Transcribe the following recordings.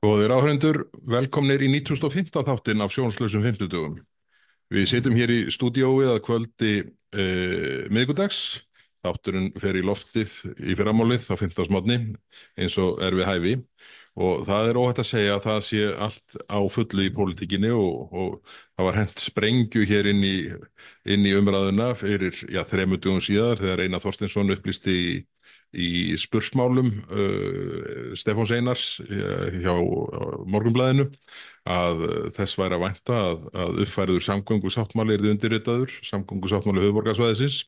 Góðir áhrendur, velkomnir í 95. þáttinn af Sjónslausum 50 dögum. Við sitjum hér í stúdíóið að kvöldi miðgudags. Þátturinn fer í loftið í fyrramálið á 15. mótni eins og er við hæfi. Og það er óhætt að segja að það sé allt á fullu í pólitíkinni og það var hent sprengju hér inn í umræðuna fyrir 3 dögum síðar þegar Einar Þorsteinsson upplýsti í spursmálum Stefáns Einars hjá Morgunblaðinu að þess væri að vænta að uppfæriður samgöngusáttmáli yrði undirritaður, samgöngusáttmáli höfuðborgarsvæðisins.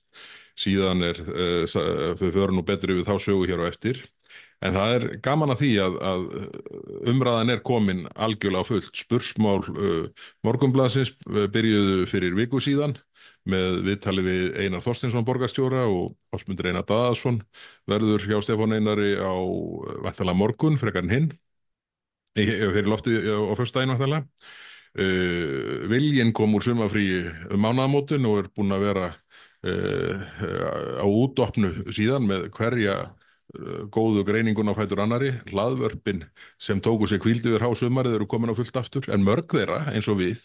Síðan þau förum nú betur yfir þá sögu hér á eftir. En það er gaman að því að umræðan er komin algjörlega á fullt. Spursmál Morgunblaðsins byrjuðu fyrir viku síðan með viðtali við Einar Þorsteinsson borgarstjóra og Ásmundur Einar Daðason verður hjá Stefán Einari á væntanlega morgun, frekar en hinn, fyrir loftið á föstudaginn væntanlega. Viljinn kom úr sumarfríi mánaðamótin og er búinn að vera á útopnu síðan með hverja góðu greininguna á fætur annarri. Hlaðvörpin sem tóku sér hvíld yfir hásumarið eru komin á fullt aftur, en mörg þeirra, eins og við,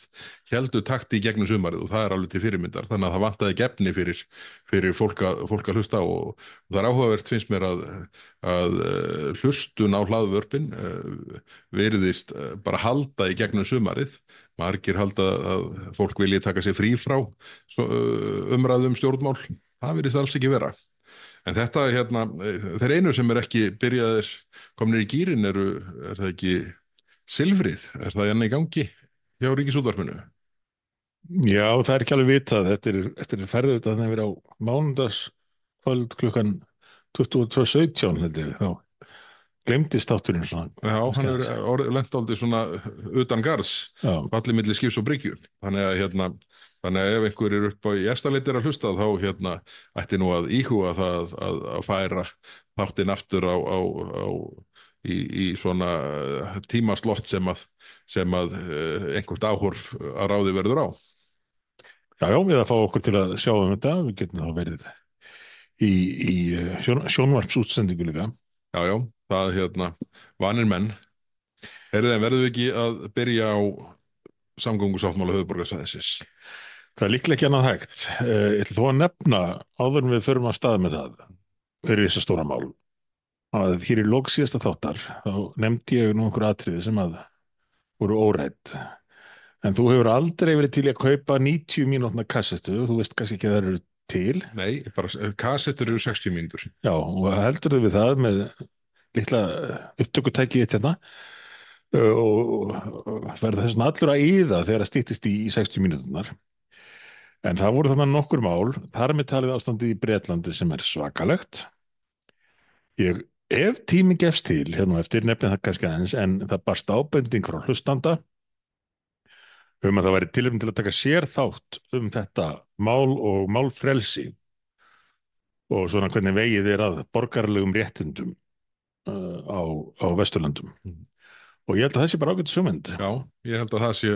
héldu takti í gegnum sumarið og það er alveg til fyrirmyndar, þannig að það vantaði gefni fyrir fólk að hlusta og það er áhugavert, finnst mér, að hlustun á hlaðvörpin virðist bara halda í gegnum sumarið. Margir halda að fólk vilji taka sér frí frá umræðum stjórnmál. Það virðist alls ekki vera. En þetta, þeir einu sem er ekki byrjaðir komnir í gírinn er það ekki Silfrið? Er það enn í gangi hjá Ríkisútvarpinu? Já, það er ekki alveg vitað. Þetta er ferðið þetta þannig að vera á mánudagskvöld klukkan 22:17 held ég. Þá glemdist þátturinn svona. Já, hann er lent aldrei svona utan garðs, Já, fallið milli skips og bryggju. Þannig að ef einhver er upp á í efstaleiti að hlusta þá ætti nú að íhuga það að færa þáttinn aftur í svona tímaslott sem að einhvert áhorf að ráði verður á. já, við að fá okkur til að sjá þetta. Við getum þá verið í sjónvarpsútsendingu líka. Já, það vanir menn. Verðum við ekki að byrja á samgöngusáttmála höfuðborgarsvæðisins? Það er líklega ekki annað hægt. Ég ætla þó að nefna áður en við förum að stað með það fyrir þessa stóra mál að hér í lok síðasta þáttar þá nefndi ég nú einhver atriði sem að voru órædd. En þú hefur aldrei verið til í að kaupa 90 mínútna kassettu. Þú veist kannski ekki að það eru til. Nei, bara kassettur eru 60 mínútur. Já, og heldur þau við það með litla upptökutæki eitt hérna og verða þess vegna allur að yða þegar það styttist í 60 mínúturnar. En það voru þannig nokkur mál, þar með talið ástandið í Bretlandi sem er svakalegt. Ef tími gefst til, hérna á eftir nefnir það kannski aðeins, en það barst ábending frá hlustanda að það væri tilefni til að taka sér þátt þetta mál og málfrelsi og svona hvernig vegið er að borgaralegum réttindum á Vesturlöndum. Og ég held að það sé bara ágætis hugmynd. Já, ég held að það sé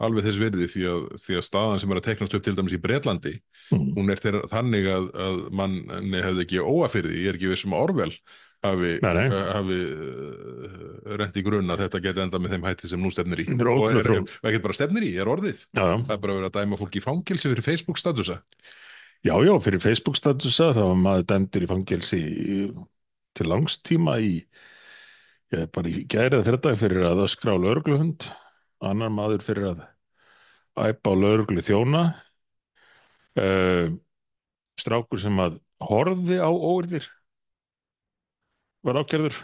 alveg þess virði því að staðan sem er að teiknast upp til dæmis í Bretlandi, hún er þannig að manni hefði ekki óa fyrir því. Ég er ekki viss um að Orwell hafi rennt í grunn að þetta geti endað með þeim hætti sem nú stefnir í. Og ekki bara stefnir í, er orðið. Já. Það er bara verið að dæma fólk í fangelsi fyrir Facebook-statusa. Já, fyrir Facebook-statusa þá var maður dæmdur í fangelsi til langstíma bara í gær eða fyrradag fyrir að öskra á lögregluhund, annar maður fyrir að æpa á lögregluþjóna, strákur sem að horfði á óeirðir var ákærður,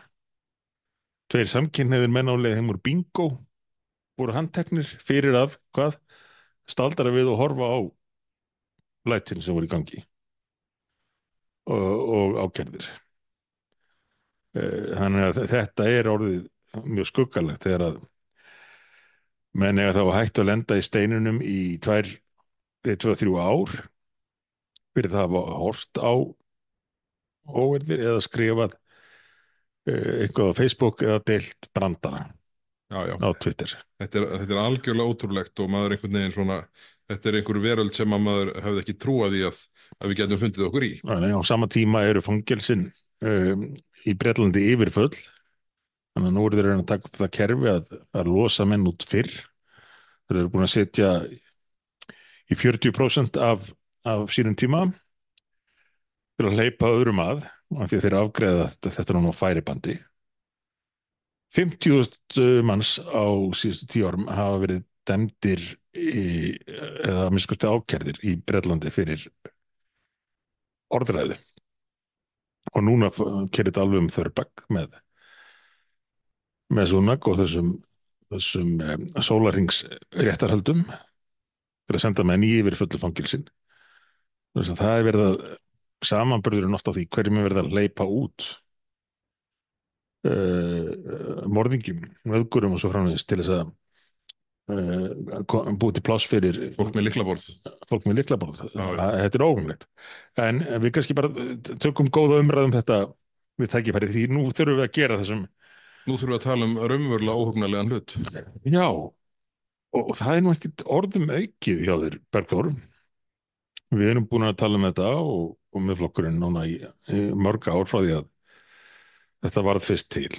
2 samkynhneigðir menn á leið heim úr bingó voru handteknir fyrir að staldra við og horfa á lætin sem voru í gangi og ákærðir. Þannig að þetta er orðið mjög skuggalegt þegar að menn eiga þá að hægt að lenda í steinunum í 2-3 ár fyrir það að hafa horft á óeirðir eða skrifað eitthvað á Facebook eða deilt brandara á Twitter. Þetta er algjörlega ótrúlegt og maður einhvern veginn svona, þetta er einhver veröld sem að maður hefði ekki trúað í að við getum fundið okkur í. Á sama tíma eru fangelsin í Bretlandi yfirfull Þannig að nú eru þeir að reyna að taka upp það kerfi að losa menn út fyrr. Þeir eru búin að setja í 40% af sínum tíma til að hleypa öðrum að, af því að þeir afgreiða þetta núna á færibandi. 50.000 manns á síðustu 10 árum hafa verið dæmdir eða að minnsta kosti ákærðir í Bretlandi fyrir orðræðu. Og núna kerir þetta alveg um þörbak með Sunak og þessum sólarhings réttarhöldum til að senda menn í yfir fullu fangilsin. Þess að það er verið að samanburðurinn oft á því hverjum er verið að leipa út morðingjum, öðgurum og svo framvegis til þess að búið til pláss fyrir Fólk með lyklaborð. fólk með lyklaborð. Já, já. Þetta er óhugulegt. En við kannski bara tökum góða umræðum þetta við tækifæri því nú þurfum við að gera þessum. Nú þurfum við að tala um raunverulega óhugnarlegan hlut. Já, og það er nú ekkert orðum aukið hjá þér, Bergþór. Við erum búin að tala um þetta og með flokkurinn núna í mörg ár frá því að þetta varð fyrst til.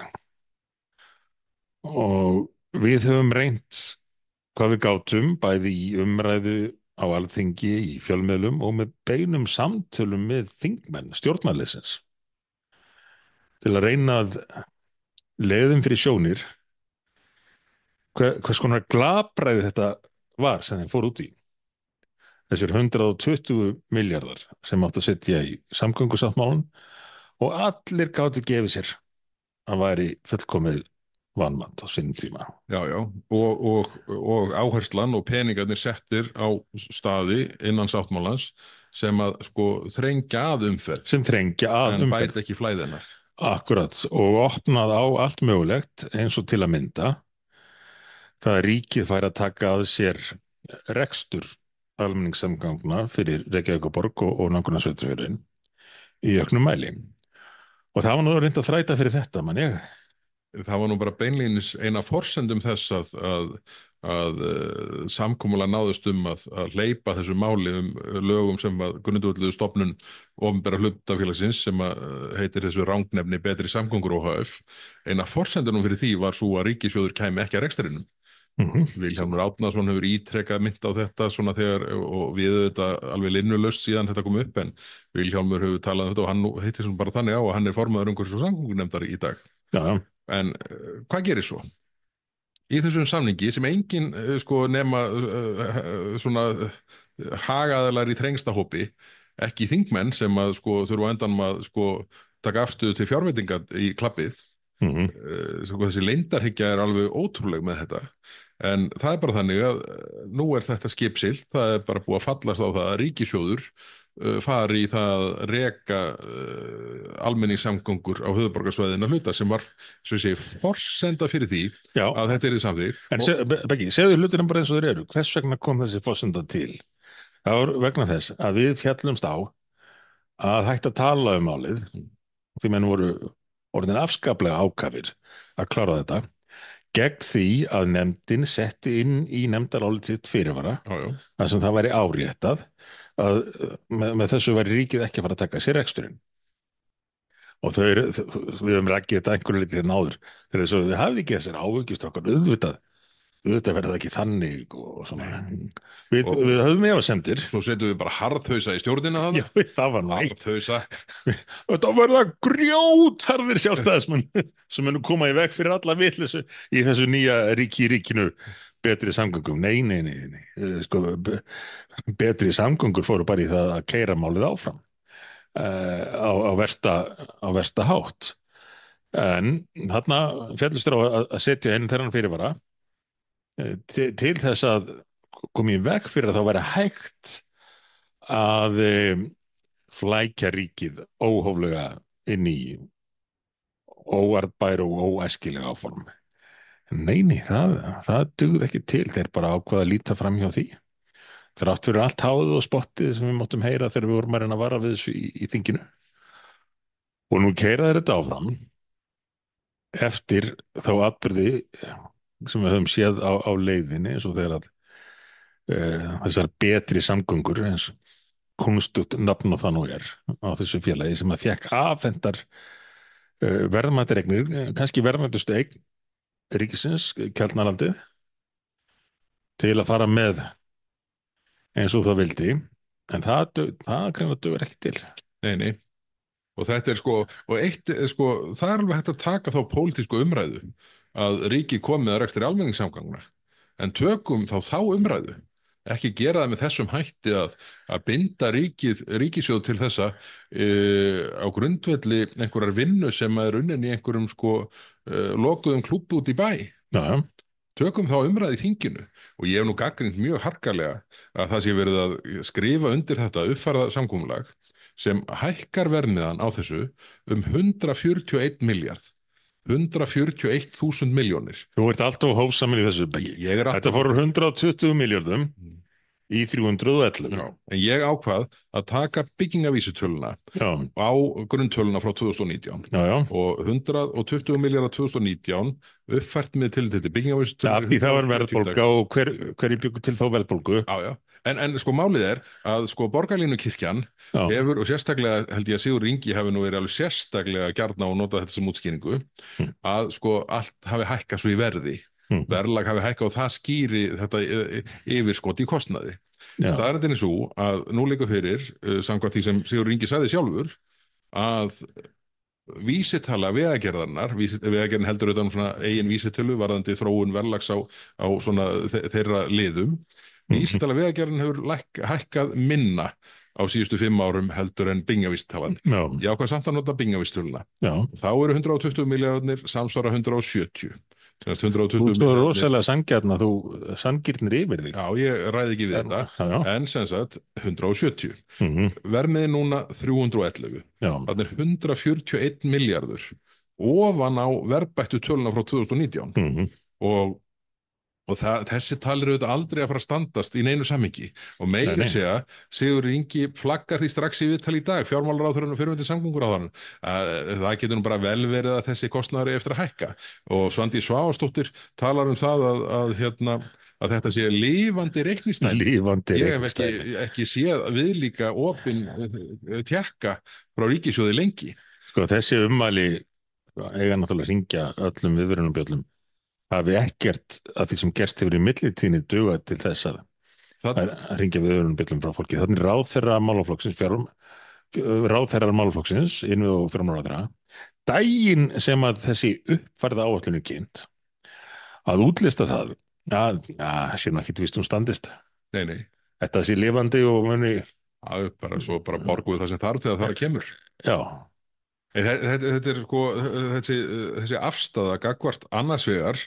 Og við höfum reynt hvað við gátum, bæði í umræðu á Alþingi, í fjölmiðlum og með beinum samtölum með þingmenn stjórnarliðsins til að reyna að leiðum fyrir sjónir hvers konar glapræði þetta var sem þeim fór út í. Þessir 120 milljarðar sem átt að setja í samgöngusáttmálann og allir gátu gefið sér að væri fullkomið vanmat á sínum tíma. Já, já, og áherslan og peningarnir settir á staði innan sáttmálans sem að sko þrengja að umferð Sem þrengja að en umferð. bæta ekki flæðina. Akkurat, og opnað á allt mögulegt eins og til að mynda það að ríkið fær að taka að sér rekstur almenningssamgangna fyrir Reykjavíkurborg og nágrannasveitarfélögin í auknum mæli. Og það var nú reynt að þræta fyrir þetta, man ég. Það var nú bara beinlínis eina forsendum þess að samkomulag náðust að hleypa þessu máli lögum sem að grundvölduðu stofnun opinbera hlutafélagsins sem að heitir þessu rangnefni Betri samgöngur OHF. Eina forsendunum fyrir því var svo að ríkissjóður kæmi ekki að rekstrinum. Vilhjálmur Árnason hefur ítrekað mynd á þetta svona þegar og við þetta alveg linnulaust síðan þetta kom upp en Vilhjálmur hefur talað um þetta og hann heitir svona bara þannig á og hann er formaður umhverfis- og samgöngunefndar í dag. Já, já. En hvað gerir svo? Í þessum samningi sem engin sko nema svona hagaðalar í þrengsta hópi, ekki þingmenn sem að sko þurfa á endanum að sko taka afstöðu til fjárveitinga í klappið. Sko, þessi leyndarhyggja er alveg ótrúleg með þetta en það er bara þannig að nú er þetta skipsilt, það er bara búið að fallast á það að ríkissjóður fari í það að reka almenningssamgöngur á höfuðborgarsvæðina hluta sem var, svo ég segi, forsenda fyrir því Já. að þetta er í samþykkt. En Beggi, segðu hlutina bara eins og þeir eru. Hvers vegna kom þessi forsenda til? Það var vegna þess að við fjallumst á að hægt að tala um málið því menn voru orðin afskaplega ákafir að klára þetta gegn því að nefndin setti inn í nefndarálitið sitt fyrirvara þar sem það væri áréttað að með þessu væri ríkið ekki að fara að taka sér reksturinn. Og við höfum rækkið þetta einhverju litið náður þegar þess að við hafði ekki þessar áhyggjustrákar auðvitað verður það ekki þannig og svona. Við höfum efasemdir. Svo setjum við bara harðhausa í stjórnina Já, þannig. það var nægt. Harðhausa. Þetta verða grjótharðir sjálfstæðismenn sem munu koma í veg fyrir alla vitleysu í þessu nýja ríkinu betri samgöngum. Nei. Sko, betri samgöngur fóru bara í það að keyra málið áfram á versta hátt. En þarna fellist þér á að setja inn þennan fyrirvara til þess að koma í veg fyrir að það væri hægt að flækja ríkið óhóflega inn í óarðbær og óæskilega áform. Nei, það dugði ekki til. Þeir bara ákvaða að líta fram hjá því. Þrátt fyrir allt háðið og spottið sem við móttum heyra þegar við vorum að reyna að vara við þessu í þinginu. Og nú keyra þeir þetta áfram eftir þá atburði sem við höfum séð á leiðinni eins og þegar að þessar betri samgöngur eins kunstugt nafn og það nú er á þessu félagi sem að fékk afhentar Verðmætir eignir, kannski verðmætustu eign ríkisins, Kjarnalandið, til að fara með eins og það vildi, en það greinlega dugur ekki til. Nei, nei. Og þetta er sko, og eitt, sko, það er alveg hægt að taka þá pólitísku umræðu að ríki komið að rekstri almenningssamgangna. En tökum þá umræðu. Ekki gera það með þessum hætti að binda ríkissjóð til þessa á grundvelli einhverjar vinnu sem er unnin í einhverjum sko lokuðum klúbb út í bæ. Já, já, Tökum þá umræði í þinginu og ég hef nú gagnrýnt mjög harkalega að það sé verið að skrifa undir þetta uppfærða samkomulag sem hækkar verðmiðan á þessu 141 miljard, 141.000 milljónir. þú ert alltof hófsamur í þessu. Ég er Þetta fór úr 120 miljardum í 311. Já, en ég ákvað að taka byggingavísitöluna Já, á grunntöluna frá 2019 já, já. og 120 miljardar 2019 uppfært með til þetta byggingavísitölu. Af því það var verðbólga og hverju byggur til þá verðbólgu? Já, já. En sko málið er að sko borgarlínukirkjan Já, hefur, og sérstaklega held ég að Sigur Ingi hafi nú verið alveg sérstaklega gjarna og notað þetta sem útskýringu, að sko allt hafi hækkað svo í verði. Verðlag hafi hækkað og það skýri þetta yfirskot í kostnaði. já, Staðreyndin er svo að nú liggur fyrir, samkvæmt því sem Sigur Ingi sagði sjálfur, að vísitala vegagerðarnar, vegagerðin heldur auðvitað svona eigin vísitölu varðandi þróun verðlags á svona þeirra liðum. Vísitala vegagerðin hefur hækkað minna á síðustu 5 árum heldur en byggingavísitalan. já, Ég ákvað samt að nota byggingavísitöluna. já. Þá eru 120 milljarðarnir samsvara 170. Semast 120 Þú er milljarðarnir. rosalega sanngjarn að þú sanngirnir yfir þig. Já, ég ræði ekki við þetta. Já, já. En sem sagt 170. Mhm, Verðmiði núna 311. já, Þannig er 141 milljarður ofan á verðbættu töluna frá 2019 mhm, og þessi talir auðvitað aldrei að fara að standast í neinu samhengi og Nei, meiri nei. segja Sigur Ingi flaggar því strax í viðtal í dag fjármálaráðherrann og fyrirmyndi samgönguráðherrann að það getur nú bara vel verið að þessi kostnaður eigi eftir að hækka og Svandís Svavarsdóttir talar um það að þetta sé lifandi reikningsdæmi. lífandi Ég hef reikningsdæmi. ekki séð viðlíka opin tékka frá ríkissjóði lengi. Sko, þessi ummæli eiga náttúrulega að hringja öllum viðvörunum bjöllum, hafi ekkert af því sem gerst hefur í millitíðinni dugað til þess að Það, hringja viðvörunum bjöllum frá fólki. Þannig ráðherra málaflokksins, ráðherrar málaflokksins, innvið og fjármálaráðherra, daginn sem að þessi uppfærða áætlun er kynnt, að útlista það, sé nú ekki víst standist. nei. Þetta sé lifandi og muni, Það er bara borguð það sem þarf þegar það kemur. já, Þetta er sko þessi afstaða gagvart annars vegar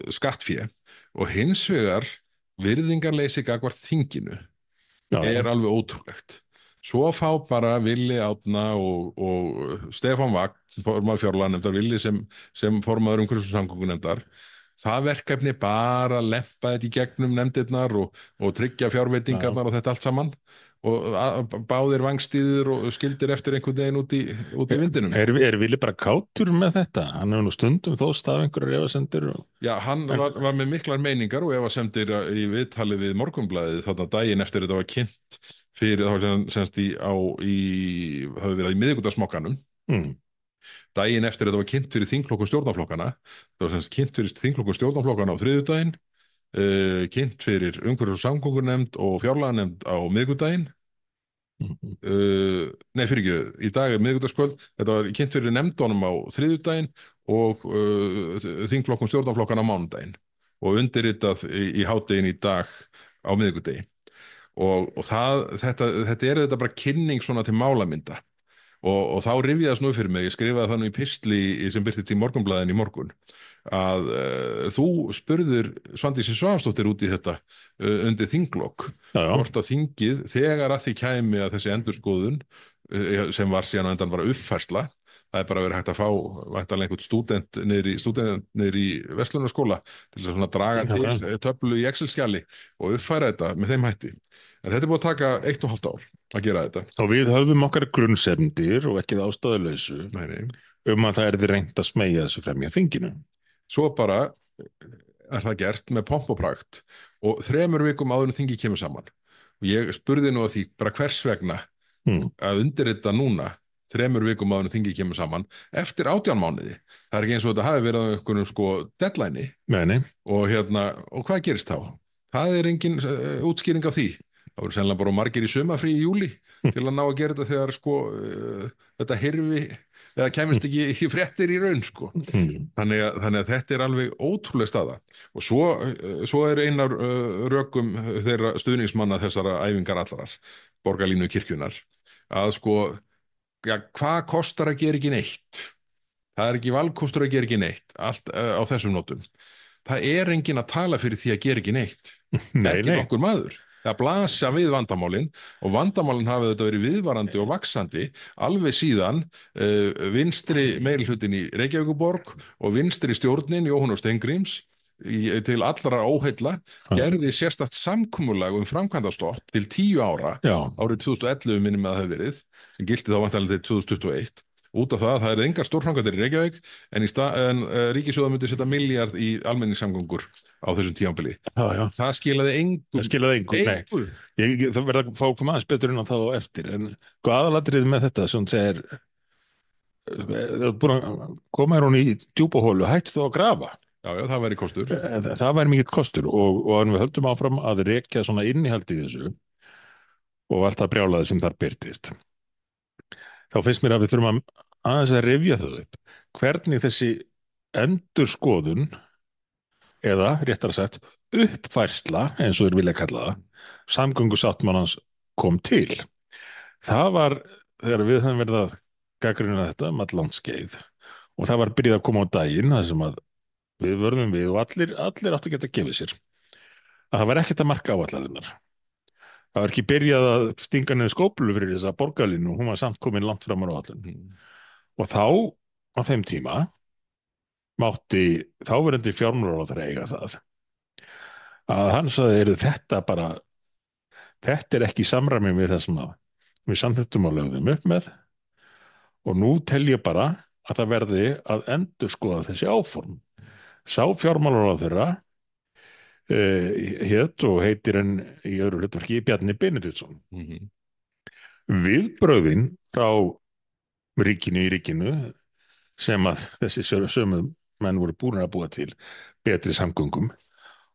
skattfé og hins vegar virðingarleysi gagvart þinginu já, er alveg ótrúlegt. Svo fá bara Villi Árna og Stefán Vagn, formaður fjárlaganefndar, Villi sem formaður umhverfis- og samgöngunefndar, það verkefni bara að lempa þetta í gegnum nefndirnar og tryggja fjárveitingarnar og þetta allt saman og báðir vangstíðir og skildir eftir einhvern veginn út í vindinum. Er Vili bara kátur með þetta? Hann hefur nú stundum þóst af einhverjar efasemdir og... Já, hann var með miklar meiningar og efasemdir í viðtali við Morgunblaðið þarna daginn eftir þetta var kynnt fyrir þá semst það hefur verið í miðvikudagsmokkanum. Daginn eftir þetta var kynnt fyrir þingflokku stjórnarflokkana, það var semst kynnt fyrir þingflokku stjórnarflokkana á þriðjudaginn, kynnt fyrir umhverfis- og samgöngunefnd og fjárlaganefnd á miðvikudaginn. Nei, fyrir ekki, í dag er miðvikudagskvöld, þetta var kynnt fyrir nefndunum á þriðjudaginn og þingflokkum stjórnarflokkana á mánudaginn og undirritað í hádeginn í dag á miðvikudaginn og þetta er þetta bara kynning svona til málamynda og þá rifjaðist nú fyrir mig, ég skrifaði það nú í pistli sem birtist í Morgunblaðinu í morgun að þú spurðir Svandísi Svavarsdóttir út í þetta undir þinglok hvort að þingið þegar að því kæmi að þessi endurskoðun sem var síðan á endan bara uppfærsla, það er bara verið hægt að fá væntanlega einhvern stúdent niður í verslunarskóla til þess að svona draga til töflu í Excel-skjali og uppfæra þetta með þeim hætti. En þetta er búið að taka 1,5 ár að gera þetta. Og við höfum okkar grunnsemdir og ekki það ástæðulausu að það er því reynt að smeyja þessu fremja þinginu. Svo bara er það gert með pomp og prakt og 3 vikum áður en þingi kemur saman. Og ég spurði nú að því bara hvers vegna að undirrita núna þremur vikum áður en þingið kemur saman, eftir 18 mánuði. Það er ekki eins og þetta hafi verið á einhverjum sko deadline nei, nei. og hvað gerist þá? Það er engin útskýring á því. Það voru sennilega bara margir í sumafrí í júli til að ná að gera þetta þegar sko þetta hirfi eða kæmist ekki í fréttir í raun sko. Mm. Þannig að þetta er alveg ótrúleg staða. Og svo er einar rökum þeirra stuðningsmanna þessara æfingar allarar, borgarlínu kirkjunar, að sko, ja, hvað kostar að gera ekki neitt? Það er ekki valkostur að gera ekki neitt, allt á þessum nótum. Það er enginn að tala fyrir því að gera ekki neitt. Nei, Ekki nei. nokkur maður. Það blasa við vandamálin og vandamálin hafa þetta verið viðvarandi og vaksandi alveg síðan vinstri meirihlutin í Reykjavíkurborg og vinstri stjórnin Jóhann Steingríms til allra óheilla gerði sérstakt samkomulag framkvæmdastopp til 10 ára Já, árið 2011 minnum að það hefur verið sem gilti þá vantanlega til 2021 út af það er engar stórframkvæmdir í Reykjavík en ríkissjóður myndi setja milljarð í almenningssamgöngur á þessum tímabili. já, já. Það skilaði engu. Það skilaði engu, nei. Engu. Það verða að fá að koma aðeins betur inn á það á eftir, en hvað aðalatrið með þetta sem hún segir, það er búin að koma hún í djúpa hólu, hættu þá að grafa. Já, já, það væri kostur. Það væri mikill kostur og við höldum áfram að rekja svona innihald í þessu og allt það brjálaði sem þar byrtist. Þá finnst mér að við þurfum aðeins að rifja það upp. Hvernig þessi endurskoðun eða, réttar sagt, uppfærsla, eins og þeir vilja kalla það, samgöngusáttmálans kom til. Það var þegar við höfum verið að gagnrýna þetta allandskeið og það var byrjað að koma á daginn þar sem að við vörðum við og allir áttu að geta gefið sér að það var ekkert að marka áætlanirnar. Það var ekki byrjað að stinga niður skóplu fyrir þessa borgarlínu og hún var samt komin langt fram á áætlun. Og þá, á þeim tíma, mátti þáverandi fjármálaráðherra eiga það að hann sagði, þetta er ekki í samræmi við það sem við samþykktum og lögðum upp með og nú tel ég bara að það verði að endurskoða þessi áform. Sá fjármálaráðherra hét og heitir en í öðru hlutverki Bjarni Benediktsson. Viðbrögðin frá ríkinu í ríkinu sem að þessi sömu menn voru búin að búa til betri samgöngum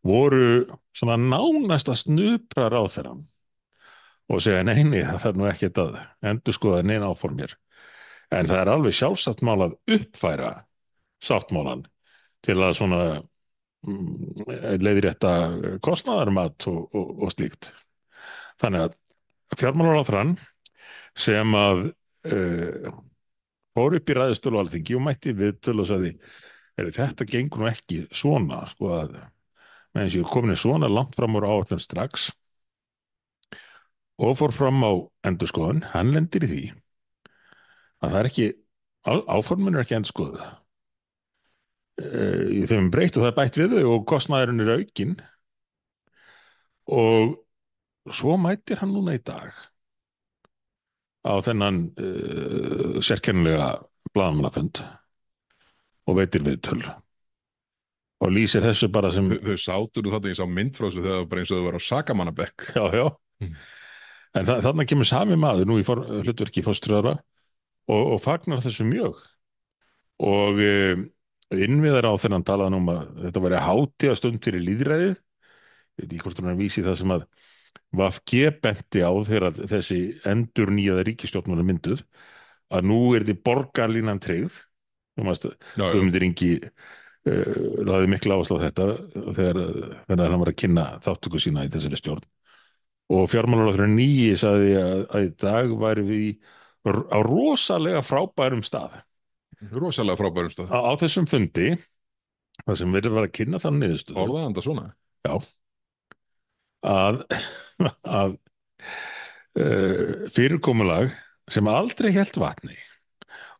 voru svona nánast að snupra ráðherrann og segja neini, það þarf nú ekkert að endurskoða neina áform mér. En það er alveg sjálfsagt mál að uppfæra sáttmálan til að svona leiðrétta kostnaðarmat og slíkt. Þannig að fjármálaráðherrann sem að fór upp í ræðustölu á Alþingi og mætti viðtöl og sagði þetta gengur nú ekki svona sko að meðan séu komin svona langt fram úr áætlun strax og fór fram á endurskoðun, hann lendir í því að það er ekki áformin er ekki endurskoðuð í þeim breytt og það er bætt við þau og kostnaðurinn er aukinn og svo mætir hann núna í dag á þennan sérkennilega blaðamannafund og veitir viðtöl og lýsir þessu bara sem Þau sátur og þetta ég sá mynd frá þessu þegar það var bara eins og þau var á sakamannabekk. já. En þarna kemur sami maður nú í hlutverki fórstjóra og fagnar þessu mjög og innviðar á þennan talaði um að þetta væri hátíðastund fyrir lýðræðið. Ég veit ekki hvort hann vísi það sem að VG benti á þegar þessi endurnýjaða ríkisstjórn var mynduð að nú er þetta borgarlínan tryggð. Guðmundur Ingi lagði mikla áherslu á þetta þegar hann var að kynna þáttöku sína í þessari stjórn og fjármálaráðherra nýi sagði að í dag væri við á rosalega frábærum stað. Rosalega frábærum stað. Á þessum fundi það sem verið var að kynna þann niðurstöðu. Orðaði þetta svona? Já. Að fyrirkomulag sem aldrei hélt vatni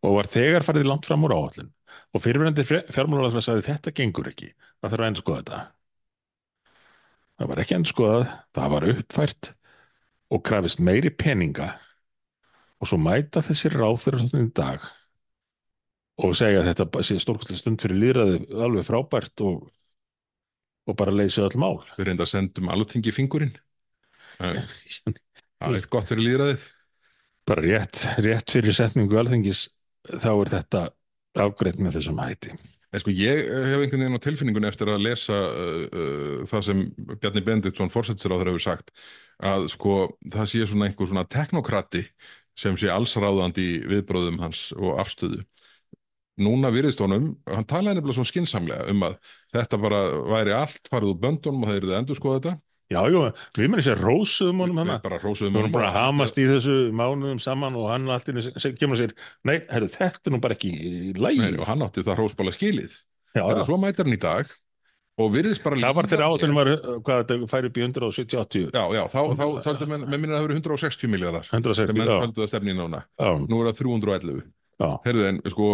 og var þegar farið langt fram úr áætlun og fyrirverandi fjármálaráðherra sagði þetta gengur ekki, það þarf að endurskoða þetta. Það var ekki endurskoðað, það var uppfært og krafist meiri peninga og svo mæta þessir ráðherrar í dag og segja að þetta sé stórkostlega stund fyrir lýðræði alveg frábært og bara leysi öll mál. Við reynda að sendum Alþingi fingurinn. Það er gott fyrir lýðræðið. bara rétt fyrir setningu Alþingis þá er þetta afgreitt með þessum hætti. En sko ég hef einhvern veginn á tilfinningunni eftir að lesa það sem Bjarni Benediktsson forsætisráðherra hefur sagt að sko það sé svona einhver svona teknokrati sem sé allsráðandi í viðbröðum hans og afstöðu. Núna virðist honum, hann talaði nefnilega svona skynsamlega að þetta bara væri allt farið úr böndunum og það yrði að endurskoða þetta. Já, við með þessi rósuðum honum hana. Við bara rósuðum Við vorum honum. bara að hamast í þessu mánuðum saman og hann allt í einu kemur og segir, nei, herru, þetta er nú bara ekki í lagi. Nei, og hann átti það hrósbala skilið. Já, Þannig að svo mætir hann í dag og virðist bara það var til áætlunum var, hvað þetta færi upp í 170-80. Já, þá töldu með minna að það verið 160 milljarðar 160, sem menn já. töldu að stefni núna. Já, Nú er það 311. já, Heyrðu, en sko,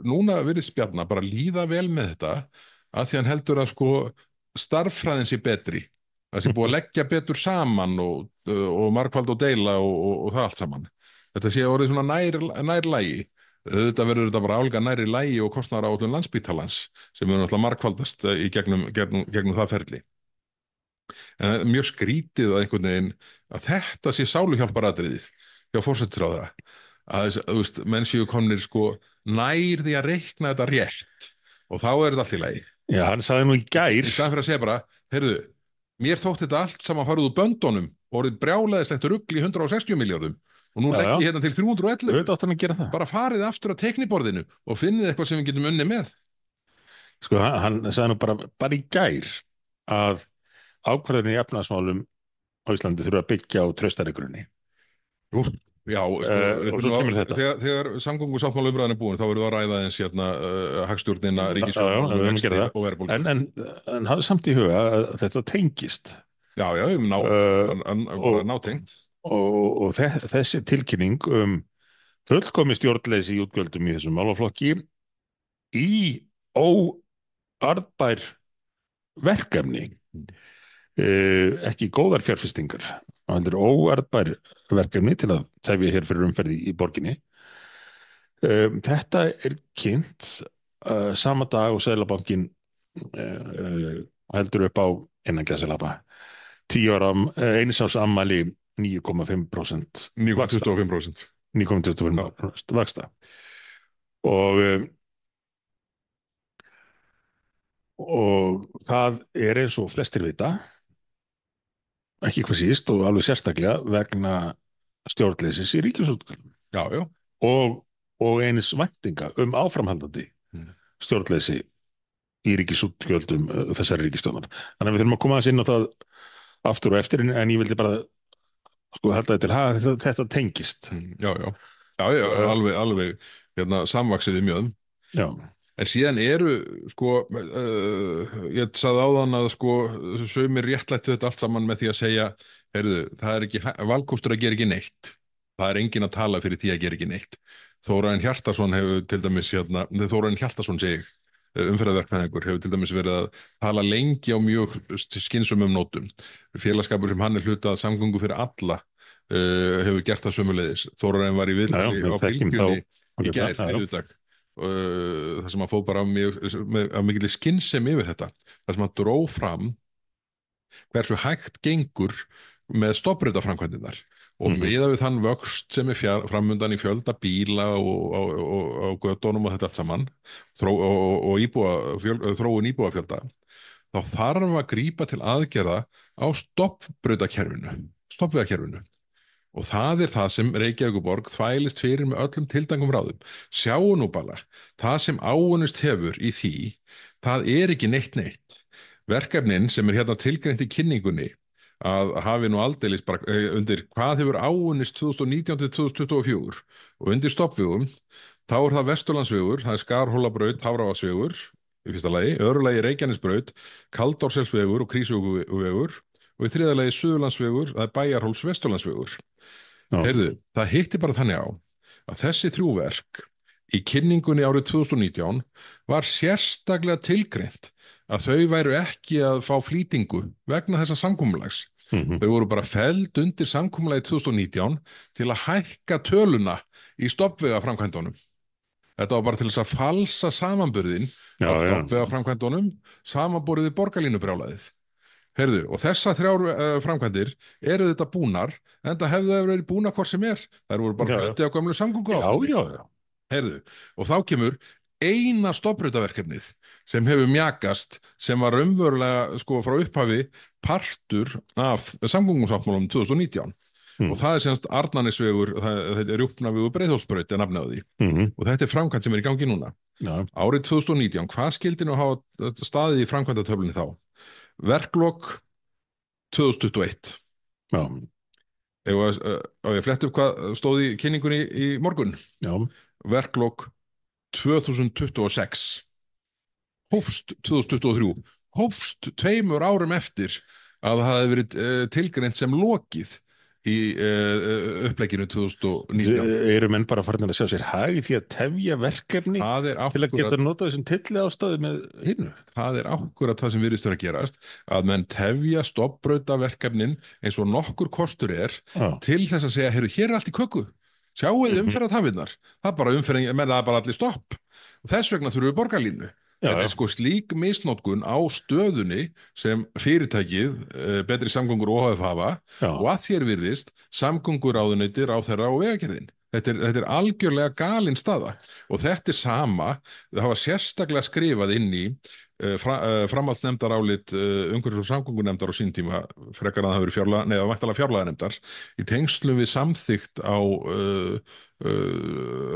núna virðist Bjarna bara líða vel með þetta að því hann heldur að sko starffræðin sé betri. Það sé búið að leggja betur saman og margfald og deila og það allt saman. Þetta sé orðið svona nær lægi. Þetta verður þetta bara álga næri lægi og kostnaðar áætlun Landspítalans sem er náttúrulega margfaldast í gegnum það ferli. En það er mjög skrítið að einhvern veginn að þetta sé sáluhjálparatriðið hjá forsætisráðherra. Að þú veist, menn séu komnir sko nær því að reikna þetta rétt og þá er þetta allt í lagi. já, hann sagði nú í gær. Í staðan fyrir að segja bara, heyrðu, mér þótti þetta allt saman farið úr böndunum og orðið brjálæðislegt rugl í 160 miljardum og nú Já, legg ég hérna til 311. Auðvitað átti hann að gera það. Bara farið aftur að teikniborðinu og finnið eitthvað sem við getum unni með. Sko, hann sagði nú bara í gær að ákvarðanir í efnahagsmálum á Íslandi þurfa að byggja á traustari grunni. Jú, já, og svo kemur þetta. Þegar samgöngusáttmála umræðan er búin þá verður það að ræða eins hérna hagstjórnina, Já, ríkisstjórnina við erum að gera það. og verðbólgu. En hafði samt í huga að þetta tengist Já, bara nátengt. og þessi tilkynning fullkomi stjórnleysi í útgjöldum í þessum málaflokki í óarðbær verkefni, ekki góðar fjárfestingar og þetta er óarðbær verkefni til að tefja hér fyrir umferði í borginni. Þetta er kynnt sama dag og Seðlabankinn heldur upp á innan gæsalappa 10 ára eins árs ammæli 9,5% 9,25%. 9,25% vaxta og það er eins og flestir vita ekki hvað síst og alveg sérstaklega vegna stjórnleysis í ríkisútgjöldum Já. og eins væntinga áframhaldandi stjórnleysi í ríkisútgjöldum þessari ríkisstjórnar. Þannig að við þurfum að koma aðeins inn á það aftur og eftir en ég vildi bara sko held að þetta tengist. Já, alveg hérna, samvaxið í mjöðum. Já. En síðan eru sko ég sagði áðan að sko sumir réttlættu þetta allt saman með því að segja, heyrðu, það er ekki valkostur að gera ekki neitt. Það er enginn að tala fyrir því að gera ekki neitt. Þórarinn Hjartarson hefur til dæmis Þórarinn Hjartarson umferðarverkfræðingur hefur til dæmis verið að tala lengi á mjög skynsömum nótum. Félagsskapur sem hann er hlutað samgöngu fyrir alla hefur gert það sömuleiðis. Þórarinn var í viðtali á Bylgjunni í gær þriðjudag þar sem hann fóð bara af mikilli skynsemi yfir þetta. Þar sem hann dró fram hversu hægt gengur með stofnbrautaframkvæmdirnar og miðað við þann vöxt sem er framundan í fjölda bíla og götunum og þetta allt saman og þróun íbúafjölda þá þarf að grípa til aðgerða á stoppvegakerfinu og það er það sem Reykjavíkurborg þvælist fyrir með öllum tildangum ráðum. Sjáu nú bara, það sem áunnist hefur í því, það er ekki neitt. Verkefnin sem er hérna tilgreint í kynningunni að hafi nú aldeilis bara undir hvað hefur áunnist 2019 til 2024 og undir stoppvegum þá er það Vesturlandsvegur, það er Skarhólabraut, Hafravarsvegur í fyrsta lagi, öðru lagi Reykjanesbraut, Kaldárselsvegur og Krýsuvíkurvegur og í þriðja lagi Suðurlandsvegur, það er Bæjarhóls Vesturlandsvegur. Heyrðu, það hitti bara þannig á að þessi þrjú verk í kynningunni árið 2019 var sérstaklega tilgreint að þau væru ekki að fá flýtingu vegna þessa samkomulags. Þau voru bara felld undir samkomulagi 2019 til að hækka töluna í stoppvegaframkvæmdunum. Þetta var bara til þess að falsa samanburðin á stoppvegaframkvæmdunum samanborið við borgarlínubrjálæðið. Heyrðu, og þessar þrjár framkvæmdir eru þetta búnar, en það hefðu þær verið búnar hvort sem er. Þær voru bara Já, hluti af gömlu já, samgönguáætluninni. já, já. Heyrðu, og þá kemur eina stofnbrautaverkefnið sem hefur mjakast, sem var raunverulega sko frá upphafi partur af samgöngusáttmálum 2019. Og Mm. það er semst Arnarnesvegur, þetta er Rjúpnavegur Breiðholtsbraut er nafnið á því. Mm. Og þetta er framkvæmd sem er í gangi núna. Já, Árið 2019, hvað skildi nú hafa staðið í framkvæmdatöflunni þá? Verklok 2021. já, Ef ég flett upp hvað stóð í kynningunni í morgun. já. Verklok 2026. Hófst 2023. Hófst 2 árum eftir að það hefði verið tilgreint sem lokið í upplegginu 2019. Eru menn bara farin að sjá sér hag í því að tefja verkefni Það er til að geta akkurat, notað þessum tilli ástæðu með hinnu? það er akkurat það sem virðist vera að gerast, að menn tefja stofnbrautaverkefnin eins og nokkur kostur er Já, til þess að segja, heyrðu, hér er allt í köku. Sjáuð umferðartafirnar. Það er bara umferðin, menn það er bara allir stopp. Og þess vegna þurfum við borgarlínu. já, Þetta já. er sko slík misnotkun á stöðunni sem fyrirtækið, betri samgöngur OHF hafa, Já. og að þér virðist samgönguráðuneytir á þeirra og vegagerðin. Þetta er algjörlega galin staða, og þetta er sama, það hafa sérstaklega skrifað inn í framhaldsnefndarálit umhverfis- og samgöngunefndar á sín tíma, frekar að það hafi verið væntanlega fjárlaganefndar, í tengslum við samþykkt á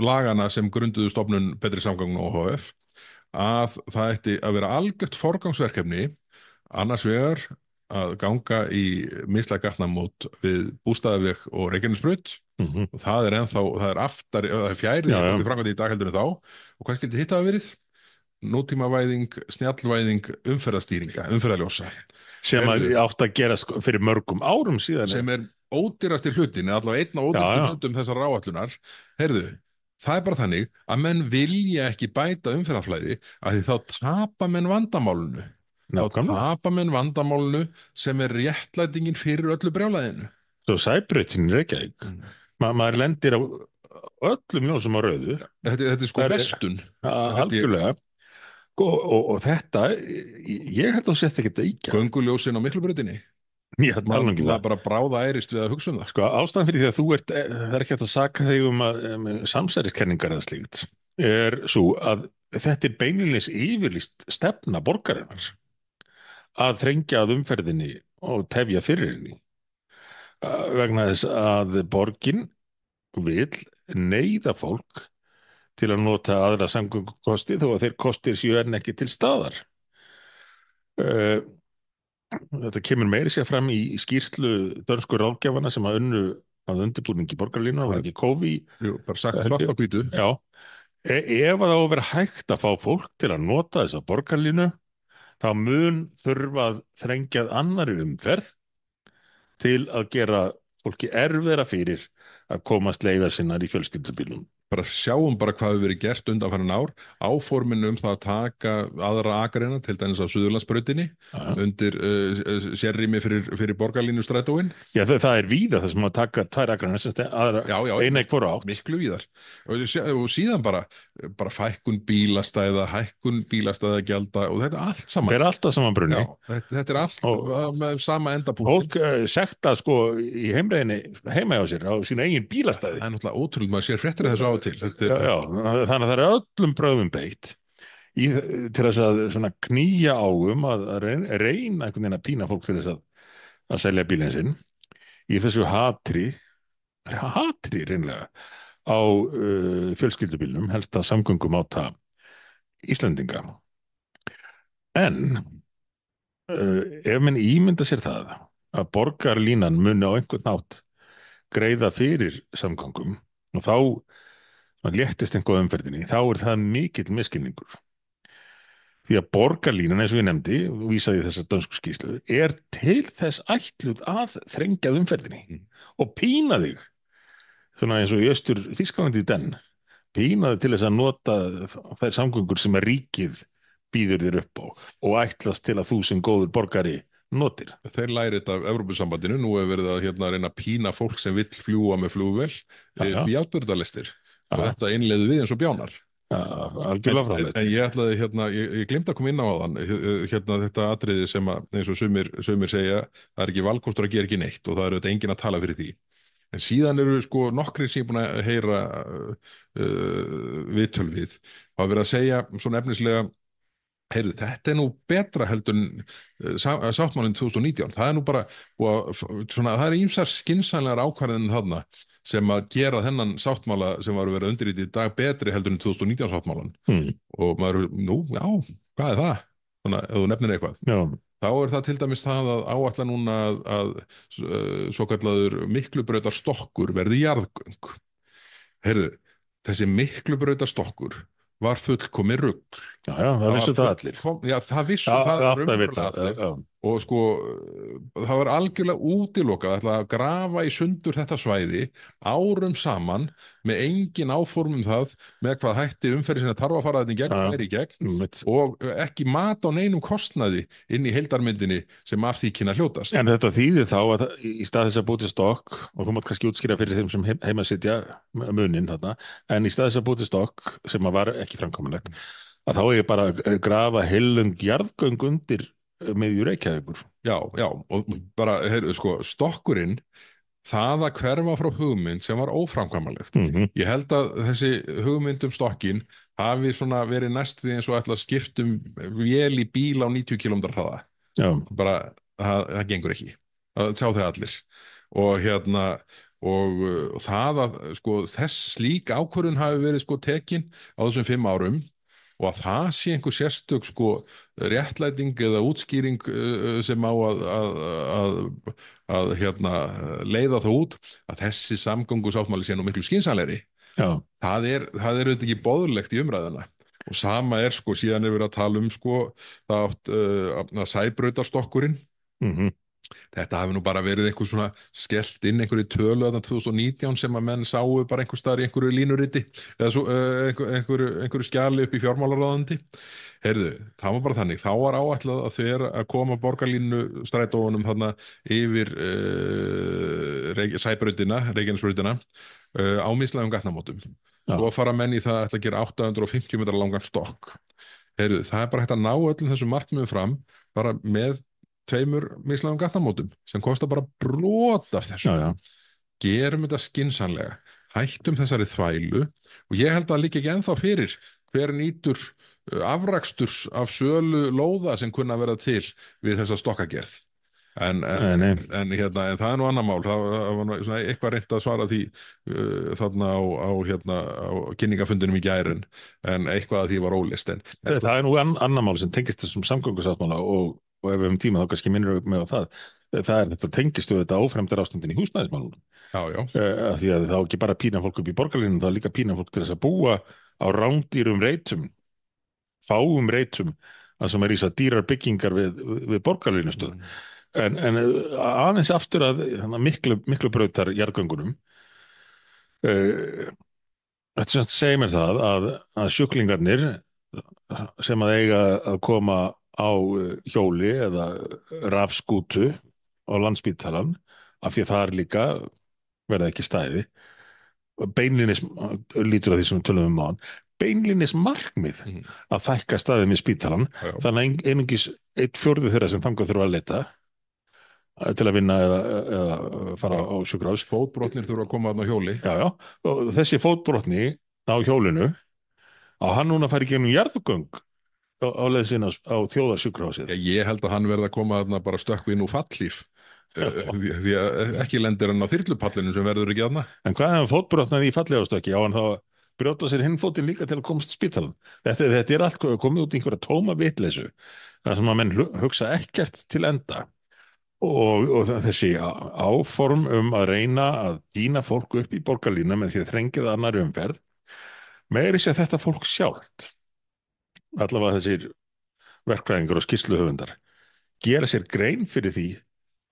lagana sem grunduðu stofnun betri samgöngun OHF, að það ætti að vera algjört forgangsverkefni annars vegar að ganga í mislæg gatnamót við Bústaðaveg og Reykjanesbraut, Mhm. og það er ennþá, það er aftar, það er fjærið Já, já. í framkvæmdi í dag heldur en þá. Og hvað skildi hitt hafa verið? Nútímavæðing, snjallvæðing umferðarljósa, Sem að átt að gera fyrir mörgum árum síðan. sem er ódýrasti hlutin, eða allavega einn af ódýrasti Já, já. hlutum þessar áætlunar. Heyrðu, það er bara þannig að menn vilja ekki bæta umferðarflæði, að því þá tapa menn vandamálinu. Þá Nákvæmlega. tapa menn vandamálinu sem er réttlætingin fyrir öllu brjálæðinu. Svo Sæbrautin í Reykjavík. Maður lendir á öllum ljósum á rauðu. Þetta er sko Það er- vestun. Algjörlega. Og þetta, ég held að þú sett ekki að íkja. Gönguljósin á Miklubrautinni. Ég held alveg ekki Það það. er bara bráða ærist við að hugsa um það. Sko, ástæðan fyrir því að þú ert, það er ekki hægt að saka þig samsæriskenningar eða slíkt, er svo að þetta er beinilins yfirlýst stefna borgarinnar að þrengja að umferðinni og tefja fyrir henni. Vegna þess að borgin vill neyða fólk til að nota aðra samgöngukosti þó að þeir kostir séu enn ekki til staðar. Uh, Þetta kemur meiri sér fram í skýrslu dönsku ráðgjafana sem að unnu að undirbúningi borgarlínu, var ekki COVID. Jú, bara sagt svart á hvítu. Já, ef að það á að vera hægt að fá fólk til að nota þessa borgarlínu, þá mun þurfa að þrengjað annarri umferð til að gera fólki erfiðara fyrir að komast leiðar sinnar í fjölskyldubílum. Bara sjáum bara hvað hefur verið gert undanfærin ár. Áforminu það að taka aðra akreina, til dæmis á Suðurlandsbrautinni, undir sérrými fyrir borgarlínustrætóin. Já, það er víða það sem að taka tvær akreinar, eina í hvora átt. Miklu víðar. Og síðan bara fækkun bílastæða, hækkun bílastæðagjalda, og þetta er allt saman. Það er alltaf saman brunni. Já, þetta er allt með sama endapunkt. Fólk sekta sko í heimreiðinni heima hjá sér á sínu eigin bílastæði. Það er náttúrulega ótrúlega, maður sér fréttir þessu á og til. Já, þannig að það er öllum bröðum beitt til þess að svona knýja á að reyna einhvern veginn að pína fólk til þess að selja bílinn sinn í þessu hatri reynlega á fjölskyldubílnum, helst að samgöngum áta Íslendinga. En ef menn ímynda sér það að borgarlínan muni á einhvern nátt greiða fyrir samgöngum og þá léttist einhvað umferðinni, þá er það mikill misskilningur. Því að borgarlínan, eins og ég nefndi, vísaði þessa dönsku skýrslu, er til þess ætluð að þrengjað umferðinni og pína þig, svona eins og í Austur Þýskalandi í den, pína þig til þess að nota þær samgöngur sem að ríkið býður þér upp á og ætlast til að þú sem góður borgari notir. Þeir læri þetta af Evrópusambandinu, nú hefur verið að reyna að pína fólk sem vill fljúga með flugvél í játburðarlistir. Og þetta innleiðu við eins og bjánar. algjörlega fráleitt. En ég ætlaði ég glemt að koma inn á áðan þetta atriði sem að eins og sumir segja, það er ekki valkostur að gera ekki neitt og það er auðvitað enginn að tala fyrir því. En síðan eru sko nokkrir sem ég er búin að heyra viðtöl við. Það hafa verið að segja svona efnislega, heyrðu, þetta er nú betra heldur en sáttmálinn 2019. Það er nú bara, svona, það er ýmsar skynsamlegar ákvarðanir þarna sem að gera þennan sáttmála sem var að vera undirritað í dag betri heldur en 2019 sáttmálan. Og maður, nú, já, hvað er það? Svona, ef þú nefnir eitthvað. Já. Þá er það til dæmis það að áætla núna að svokallaður Miklubrautarstokkur verði jarðgöng. Heyrðu, þessi Miklubrautarstokkur var fullkomið rugl. Já, það vissu það allir. Já, það vissu það raunverulega allir. Og sko, það var algjörlega útilokað að grafa í sundur þetta svæði árum saman með engin áform það með hvað hætti umferðin sem þarf að fara þetta í gegn og er í gegn og ekki mat á neinum kostnaði inn í heildarmyndinni sem af því kynna hljótast. En þetta þýðir þá að í stað þess að búti stokk, og þú mátt kannski útskýra fyrir þeim sem heima sitja munin þarna, en í stað þess að búti stokk sem var ekki framkvæmanlegt, að þá er ég bara að grafa heilung jarðgöng undir miðju Reykjavíkur. Já, og bara, sko, stokkurinn, það að hverfa frá hugmynd sem var óframkvæmanlegt. Ég held að þessi hugmynd stokkinn hafi svona verið næst því eins og ætla að skiptum vél í bíl á 90 km hraða. Já. Bara, það gengur ekki. Það sjá þau allir. Og það að, sko, slík ákvörðun hafi verið, sko, tekin á þessum 5 árum og að það sé einhver sérstök, sko, réttlæting eða útskýring sem á að leiða það út að þessi samgöngusáttmáli sé nú miklu skynsamlegri. Já. Það er auðvitað ekki boðlegt í umræðuna. Og sama er, sko, síðan er verið að tala sko, það átt Sæbrautarstokkurinn. Þetta hafi nú bara verið einhver svona skellt inn einhverju tölu að 2019 sem að menn sáu bara einhver staðar í einhverju línuriti eða svo, einhverju skjali upp í fjármálaráðandi. Heyrðu, það var bara þannig. Þá var áætlað að þeir að koma borgarlínu strætóunum þarna yfir Sæbrautina, Reykjanesbrautina á mislægum gatnamótum. Svo fara menn í það að ætla að gera 850 metra langan stokk. Heyrðu, það er bara hægt að ná öllum þessum markmiðum fram bara með 2 mislægum gatnamótum sem kostar bara brot af þessu. Gerum þetta skynsamlega, hættum þessari þvælu og ég held að líka ekki ennþá fyrir hver nýtur afraksturs af sölu lóða sem kunna vera til við þessa stokkagerð. En það er nú annar mál. Það var nú svona eitthvað reynt að svara því þarna á kynningafundinum í gær en eitthvað að því var ólist. Það er nú annar mál sem tengist þessum samgöngusáttmála og ef við tíma þá kannski minnur upp með á það er þetta tengistu þetta áfremdar ástandin í húsnæðismálunum. Af því að þá ekki bara pína fólk upp í borgarlínum, þá líka pína fólk til þess að búa á rándýrum reitum, fáum reitum að sem er í þess að dýrar byggingar við borgarlínustöð. En aðeins aftur að miklu brautar jarðgöngunum þetta segir mér það að sjúklingarnir sem að eiga að koma á hjóli eða rafskútu á Landspítalann af því að það er líka verða ekki stæði beinlínis lítur að því sem við tölum áðan beinlínis markmið að fækka staðum í spítalann þannig að einungis 1/4 þeirra sem þangað þurfa að leita til að vinna eða fara á sjúkrahús. Fótbrotnir þurfa að koma þarna á hjóli. Og þessi fótbrotni á hjólinu hann núna fara í gegnum jarðgöng á leið sinna á þjóðarsjúkrahúsið. Ég held að hann verði að koma þarna bara stökkvi inn úr fallhlíf því að ekki lendir hann á þyrlupallinu sem verður ekki þarna. En hvað ef fótbrotnaði í fallhlífastökki á hann þá brjóta sér hinn fótinn líka til að komast til spítalann? Þetta er allt komið út í einhverja tóma vitleysu þar sem að menn hugsa ekkert til enda og þessi áform að reyna að dýna fólk upp í borgarlínu með því að þrengja það annarri umferð meiri sé þetta fólk sjálft allavega þessir verkfræðingar og skýrsluhöfundar gera sér grein fyrir því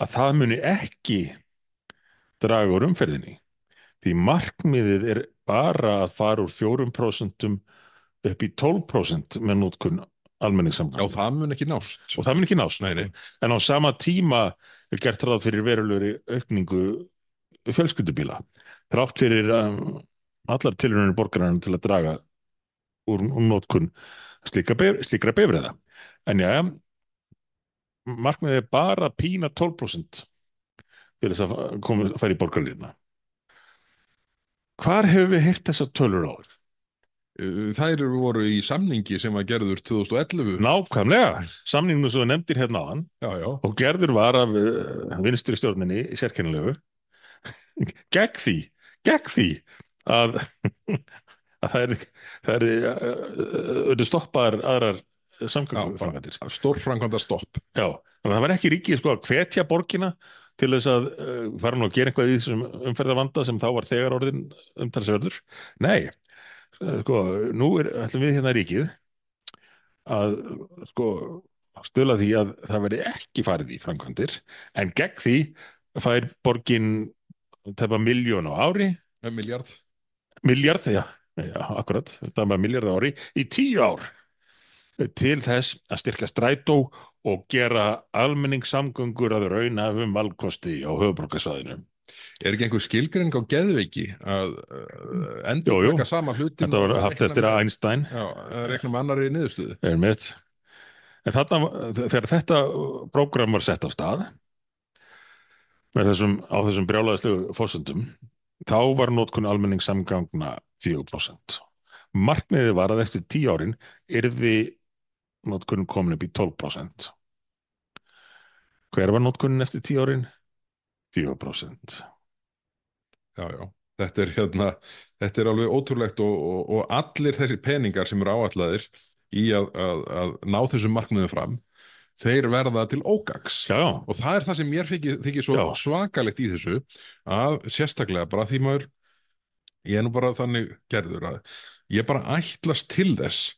að það muni ekki draga úr umferðinni því markmiðið er bara að fara úr 4% upp í 12% með notkun almenningssamgangna. Já, það mun ekki nást. Og það mun ekki nást. Nei. En á sama tíma er gert ráð fyrir verulegri aukningu fjölskyldubíla. Þrátt fyrir allar tilraunir borgarinnar til að draga úr notkun slíkra bifreiða. En já, markmiðið er bara að pína 12% til þess að fara í borgarlínuna. Hvar hefur við heyrt þessar tölur áður? Þær voru í samningi sem var gerður 2011. Nákvæmlega, samninginu sem þú nefndir hérna áðan Já, já, og gerður var af vinstri stjórninni sérkennilegu gegn því, gegn því að, að það er stoppaðar aðrar já, samgönguframkvæmdir. bara stórframkvæmda stopp. Já, þannig að það var ekki ríkið sko að hvetja borgina til þess að fara nú að gera eitthvað í þessum umferðarvanda sem þá var þegar orðin umtalsverður. Nei, sko, nú ætlum við hérna ríkið að sko stöðla því að það verði ekki farið í framkvæmdir en gegn því fær borgin tæpa 1.000.000 á ári, Miljard. miljard, já, já, akkurat, það var miljard á ári í 10 ár til þess að styrka strætó og gera almenningssamgöngur að raunhæfum valkosti á höfuðborgarsvæðinu. Er ekki einhver skilgreining á geðveiki að Jú, jú. taka sama hlutin Þetta var haft eftir að Einstein Já, að reikna með annarri niðurstöðu. er mitt. En þegar þetta prógram var sett á stað á þessum brjálæðislegu forsendum, þá var notkun almenningssamgangna 4%. Markmiðið var að eftir 10 árin yrði notkunin komin upp í 12%. Hver var notkunin eftir 10 árin? 4%. Já, já. Þetta er alveg ótrúlegt og allir þessir peningar sem eru áætlaðir í að ná þessum markmiðum fram, þeir verða til ógagns. Já, já. Og það er það sem mér þykir svo Já. svakalegt í þessu, að sérstaklega bara því maður, ég er nú bara þannig gerður að ég bara ætlast til þess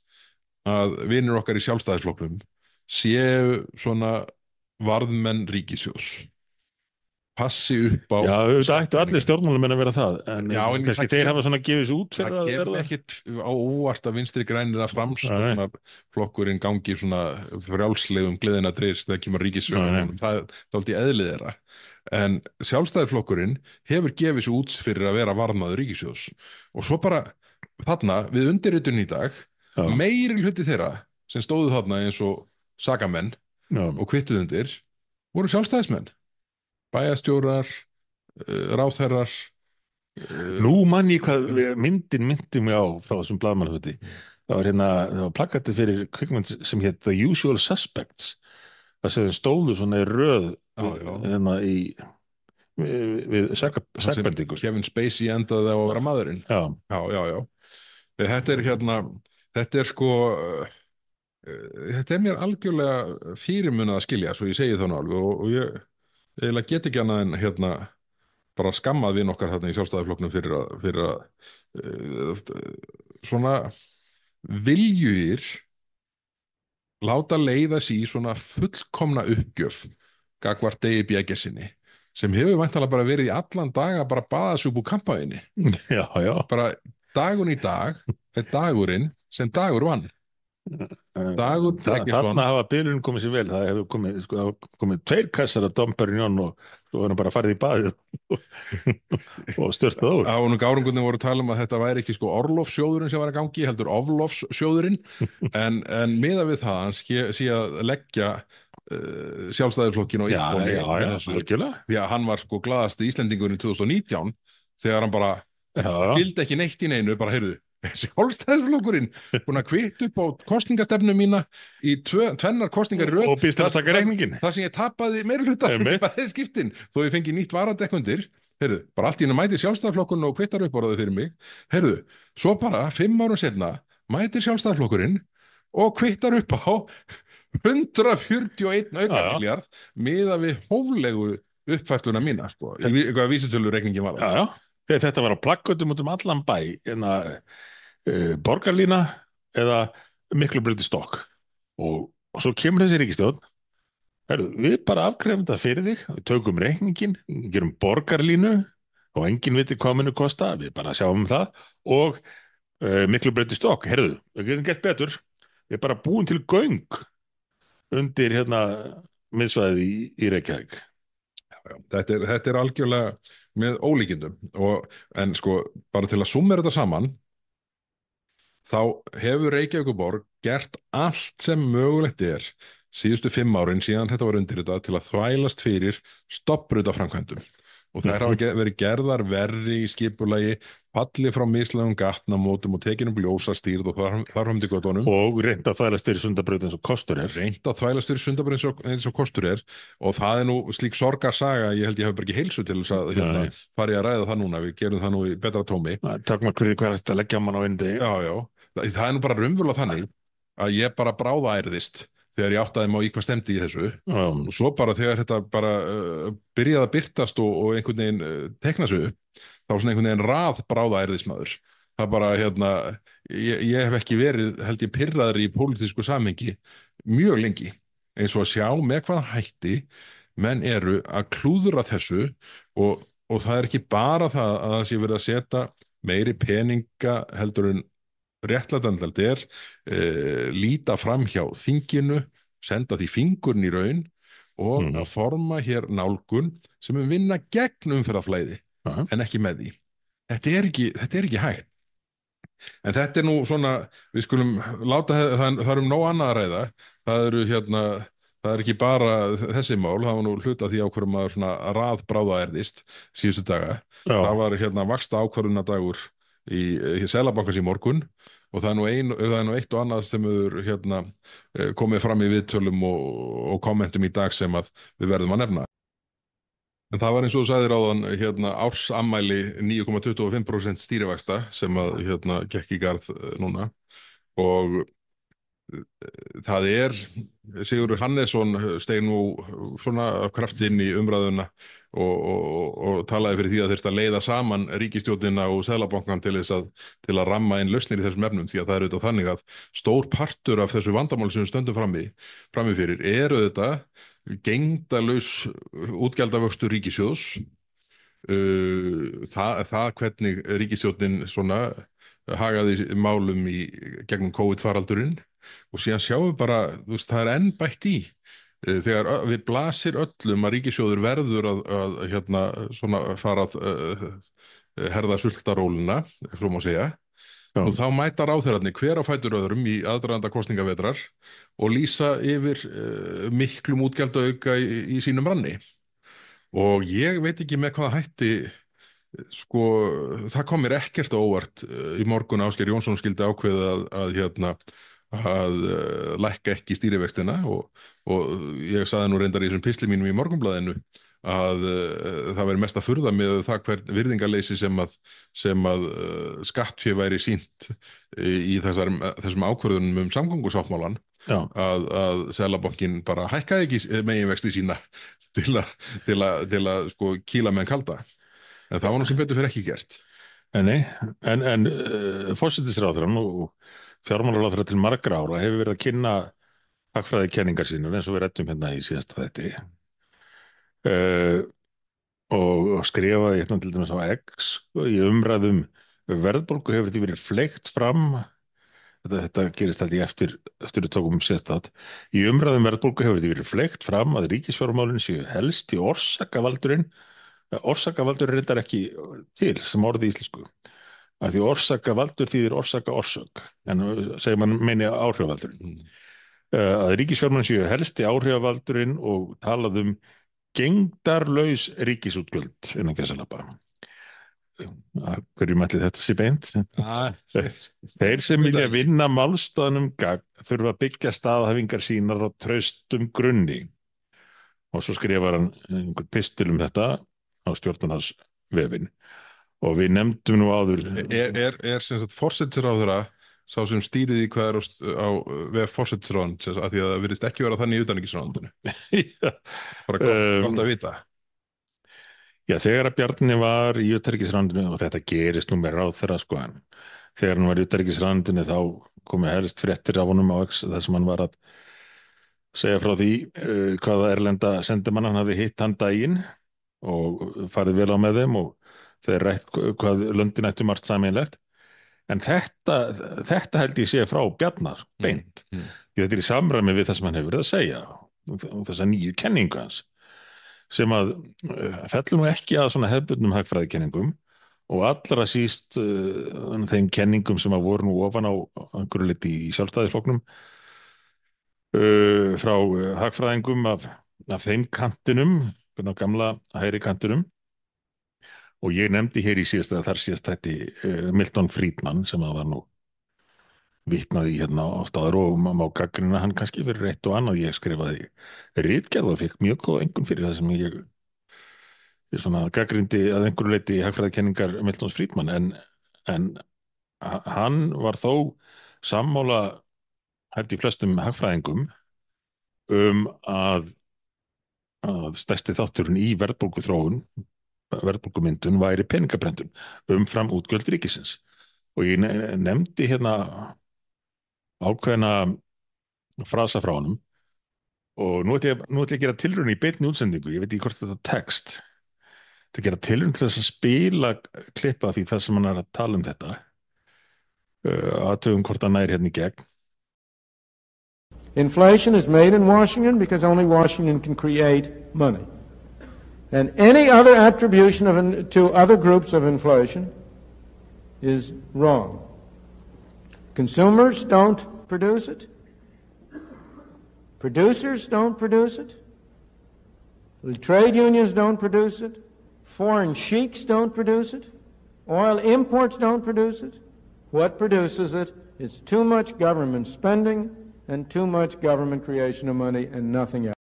að vinir okkar í Sjálfstæðisflokknum séu svona varðmenn ríkissjóðs, passi upp á. Já, auðvitað ættu allir stjórnmálamenn að vera það, en Já, en kannski það þeir hafa svona gefið sér út fyrir það að kemur verða. ekkit á óvart að Vinstri grænir að Framsóknarflokkurinn gangi svona frjálslegum gleðinadrið þegar kemur ríkisstjórnarmálum. Það er dálítið eðlið þeirra. En Sjálfstæðisflokkurinn hefur gefið sér út fyrir að vera varðmaður ríkissjóðs og svo bara þarna við undirritun í dag, Já. meiri hluti þeirra sem stóðu þarna eins og sakamenn Já. og kvittuð undir voru Sjálfstæðismenn, bæjarstjórar, ráðherrar. Nú man ég hvað myndi mig á frá þessum blaðmannaföti. Það var plakatið fyrir kvikmynd sem hétt The Usual Suspects. Það sem stóðu svona í röð við sakbendingu. Kevin Spacey endaði á að vera maðurinn. Já. Já. Þetta er sko þetta er mér algjörlega fyrirmunað að skilja, svo ég segi það nú alveg og ég eiginlega get ekki annað en bara skammað vin okkar þarna í Sjálfstæðisflokknum fyrir að svona viljugir láta leiða sig í svona fullkomna uppgjöf gagnvart Degi B. Eggertssyni sem hefur væntanlega bara verið í allan dag að bara baða sig upp úr kampavíni. Já. Bara dagun í dag er dagurinn sem dagur vann. Þarna hafa bylurinn komið sér vel. Það hefur komið 2 kassar af Dom Perignon og svo verður bara farið í baðið og störtað úr. Og gárungunni voru að tala um að þetta væri ekki sko orlofssjóðurinn sem var að gangi, heldur oflofssjóðurinn en miðað við það hann sé að leggja Sjálfstæðisflokkinn og því að hann var sko glaðasti Íslendingurinn í 2019 þegar hann bara vildi ekki neitt í neinu, bara heyrðu Sjálfstæðisflokkurinn búin að kvitta upp á kosningastefnu mína í tvennar kosningar í röð og býst til að taka reikningin það sem ég tapaði meirihluta bæði skiptin þó ég fengi nýtt varadekkundir. Heyrðu, bara allt í hennu mætir Sjálfstæðisflokkurinn og kvittar upp orðið fyrir mig. Heyrðu, svo bara 5 árum setna mætir Sjálfstæðisflokkurinn og kvittar upp á 141 aukamiljard miðað við hóflegu uppfærsluna mína sko, í hvað vísitölureikningin var. Já. Þetta var á plakkötum út allan bæ, borgarlína eða Miklubrautarstokk og svo kemur þessi ríkisstjórn. Við bara afgreiðum þetta fyrir þig, við tökum reikningin, gerum borgarlínu og enginn viti hvað muni kosta, við bara sjáum það og Miklubrautarstokk, við getum gert betur, við bara búum til göng undir miðsvæðið í Reykjavík. Þetta er algjörlega með ólíkindum en sko bara til að summera þetta saman þá hefur Reykjavíkurborg gert allt sem mögulegt er síðustu 5 árin síðan þetta var undirritað til að þvælast fyrir stofnbrautaframkvæmdum. Og þær hafa Mhm. verið gerðar verri í skipulagi, falli frá mislægum gatnamótum og tekin upp ljósastýrð og þar fram til göttunum. Og reynd að þvælast fyrir Sundabraut eins og kostur er. Reynt að þvælast fyrir Sundabraut eins og kostur er, og það er nú slík sorgarsaga, ég held ég hafi bara ekki heilsu til þess að Nei. fara í að ræða það núna, við gerum það nú í betra tómi. Takmark fyrir hvað er þetta að leggja á mann á einu degi. Já, já, það er nú bara raunverulega þannig að ég bara bráðaærðist þegar ég áttaði mig á í hvað stemdi í þessu, Já, og svo bara þegar þetta bara byrjaði að byrtast og einhvern veginn tekna sig upp, þá svona einhvern veginn rað bráðaærðismadur. Það bara, ég hef ekki verið, held ég, pirraður í pólitísku samhengi mjög lengi, eins og að sjá með hvaða hætti menn eru að klúðra þessu, og það er ekki bara það að það sé verið að setja meiri peninga heldur en réttlætandald er, líta fram hjá þinginu, senda því fingurinn í raun og Mhm. að forma hér nálgun sem er vinna gegn umferðarflæði já, en ekki með því. Þetta er ekki hægt. En þetta er nú svona, við skulum láta það er nóg annað að ræða. Það er ekki bara þessi mál, það var nú hluta því ákvörðum að svona raðbráðaerðist síðustu daga. já. Það var vaxta ákvörðunadagur í Seðlabankans í morgun, og það er nú eitt og annað sem hefur komið fram í viðtölum og kommentum í dag sem að við verðum að nefna. En það var eins og þú sagðir áðan, ársammæli 9,25% stýrivaxta sem að gekk í garð núna, og það er, Sigurður Hannesson steig nú svona af krafti inn í umræðuna og talaði fyrir því að þyrfti að leiða saman ríkisstjórnina og Seðlabankann til að ramma inn lausnir í þessum efnum, því að það er auðvitað þannig að stór partur af þessu vandamáli sem við stöndum frammi fyrir er auðvitað gegndarlaus útgjaldavöxtur ríkissjóðs, það hvernig ríkisstjórnin svona hagaði málum í gegnum COVID-faraldurinn, og síðan sjáum við bara, það er enn bætt í þegar við blasir öllum að ríkissjóður verður að svona fara að herða sultarólina, ef svo má segja. Já. Og þá mæta ráðherrarnir hver á fætur öðrum í aðdraganda kosningavetrar og lýsa yfir miklum útgjaldaauka í sínum ranni. Og ég veit ekki með hvaða hætti, sko, það kom mér ekkert á óvart í morgun Ásgeir Jónsson skildi ákveða að lækka ekki stýrivextina, og ég saði nú reyndar í þessum pistli mínum í Morgunblaðinu að það væri mest að furða með það hvern virðingarleysi sem að skattfé væri sýnt í þessum ákvörðunum um samgöngusáttmálann, Já. að Seðlabankinn bara hækkaði ekki meginvexti sína til að sko kýla með kalda. En það var nú sem betur fyrir ekki gert. Nei, en forsætisráðherrann og fjármálaráðherra til margra ára hefur verið að kynna hagfræðikenningar sínar eins og við ræddum hérna í síðasta þætti, og skrifaði hérna til dæmis á X í umræðum verðbólgu hefur því verið fleygt fram. Þetta gerist held ég eftir við tókum síðast þátt. Í umræðum verðbólgu hefur því verið fleygt fram að ríkisfjármálin séu helst í orsakavaldurinn. Orsakavaldur er reyndar ekki til sem orði í íslensku, af því orsakavaldur þýðir orsaka-orsök, en segir mann meini áhrifavaldurinn. Að ríkisfjármálin séu helst í áhrifavaldurinn og talað um gegndarlaus ríkisútgjöld innan gæsalappa. Hverju mætli þetta sé beint? Þeir sem vilja vinna málstaðnum gagn þurfa að byggja staðhæfingar sínar á traustum grunni. Og svo skrifar hann einhver pistil um þetta á stjórnarnarsvefinn, og við nefndum nú áður. Er sem sagt forsætisráðherra sá sem stýrið í hvað er á vef forsætisráðuneytisins, af því að það virðist ekki vera þannig í utanríkisráðuneytinu. Bara gott að vita. Já, þegar að Bjarni var í utanríkisráðuneytinu, og þetta gerist nú með ráðherra sko, en þegar hann var í utanríkisráðuneytinu þá komu helst fréttir af honum á X þar sem hann var að segja frá því hvaða erlenda sendimann hann hafði hitt hann daginn og farið vel á með þeim, og þeir rætt hvað löndin ættu margt sameiginlegt. En þetta held ég sé frá Bjarnar beint. Því þetta er í samræmi við það sem hann hefur verið að segja, þessa nýju kenningu hans, sem að fellur nú ekki að svona hefðbundnum hagfræðikenningum, og allra síst þeim kenningum sem að voru nú ofan á einhverju liti í sjálfstæðisflokknum frá hagfræðingum af þeim kantinum, gamla hægri kantinum. Og ég nefndi hér í síðasta, þar síðast þetta Milton Friedman sem að var nú vitnaði í hérna oft áður og maður má gaggrina hann kannski fyrir eitt og annað. Ég skrifaði ritgerð og fikk mjög góða einkunn fyrir það sem ég svona gaggrindi að einhverju leyti hagfræðikenningar Miltons Friedman en hann var þó sammála held í flestum hagfræðingum að stærsti þátturinn í verðbólguþróun, verðbólgumyndun væri peningaprentun umfram útgjöld ríkisins. Og ég nefndi hérna ákveðna frasa frá honum og nú ætla ég að gera tilraun í beinni útsendingu, ég veit ekki hvort þetta tekst, að gera tilraun til þess að spila klippa því það sem hann er að tala um þetta, aðtöfum hvort hann nær hérna í gegn. Inflation is made in Washington because only Washington can create money. And any other attribution to other groups of inflation is wrong. Consumers don't produce it. Producers don't produce it. The trade unions don't produce it. Foreign sheiks don't produce it. Oil imports don't produce it. What produces it is too much government spending and too much government creation of money and nothing else.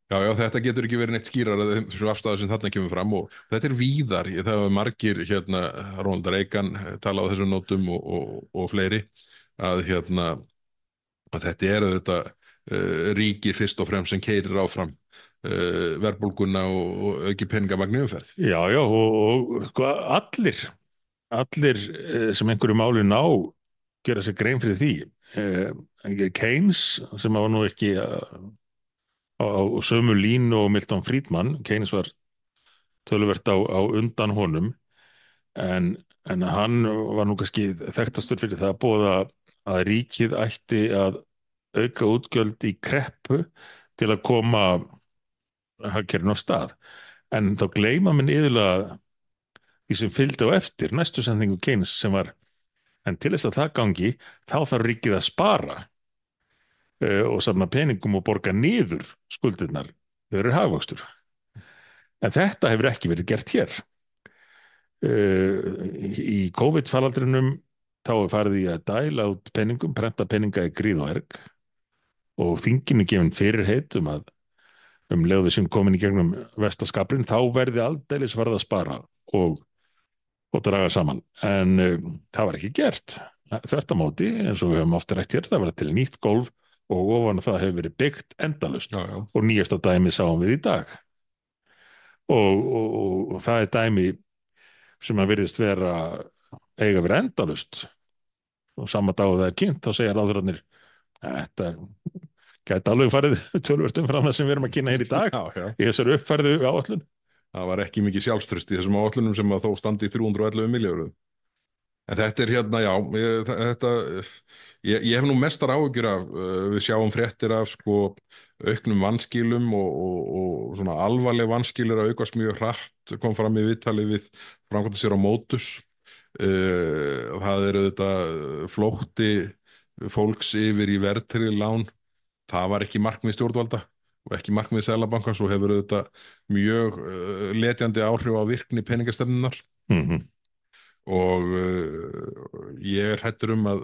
Já, þetta getur ekki verið neitt skýrar þessu afstæðu sem þarna kemur fram og þetta víðar, það hefur margir hérna, Ronald Reagan talað á þessum nótum og fleiri að þetta auðvitað ríki fyrst og fremst sem keyrir áfram verðbólguna og auki peningamagni umferð. Já, og sko allir sem einhverju máli ná gera sér grein fyrir því. Keynes sem var nú ekki á sömu línu og Milton Friedman, Keynes var töluvert á undan honum en hann var nú kannski þekktastur fyrir það að boða að ríkið ætti að auka útgjöld í kreppu til að koma hagkerfinu á stað. En þá gleyma menn iðulega því sem fylgdi á eftir næstu setningu Keynes sem var en til þess að það gangi þá þarf ríkið að spara og safna peningum og borga niður skuldirnar þau eru hagvöxtur. En þetta hefur ekki verið gert hér. Í COVID-faraldrinum þá er farið í að dæla út peningum, prenta peninga í gríð og erg og þinginu gefin fyrirheit að leið við sem komin í gegnum verstaskaprin þá verði aldeilis farið að spara og draga saman. En það var ekki gert. Þvert á móti, eins og við höfum ofta rætt hér, það var til nýtt gólf og ofan það hefur verið byggt endalaust og nýjasta dæmi sáum við í dag. Og það er dæmi sem að virðist vera eiga verið endalaust og sama dag og það er kynnt þá segja ráðherrarnir þetta gæti alveg farið töluvert umfram það sem við erum að kynna hér í dag í þessari uppfærðu áætlun. Það var ekki mikið sjálfstraust í þessum áætlunum sem að þó standi í 311 milljörðum. En þetta ég hef nú mestar áhyggjur af, við sjáum fréttir af auknum vanskilum og svona alvarleg vanskilur að aukast mjög hratt, kom fram í viðtali við framkvæmdastjóra Motus. Það þetta flótti fólks yfir í verðtryggð lán, það var ekki markmið stjórnvalda og ekki markmið Seðlabankans og hefur mjög letjandi áhrif á virkni peningastefnunnar. Og ég hræddur að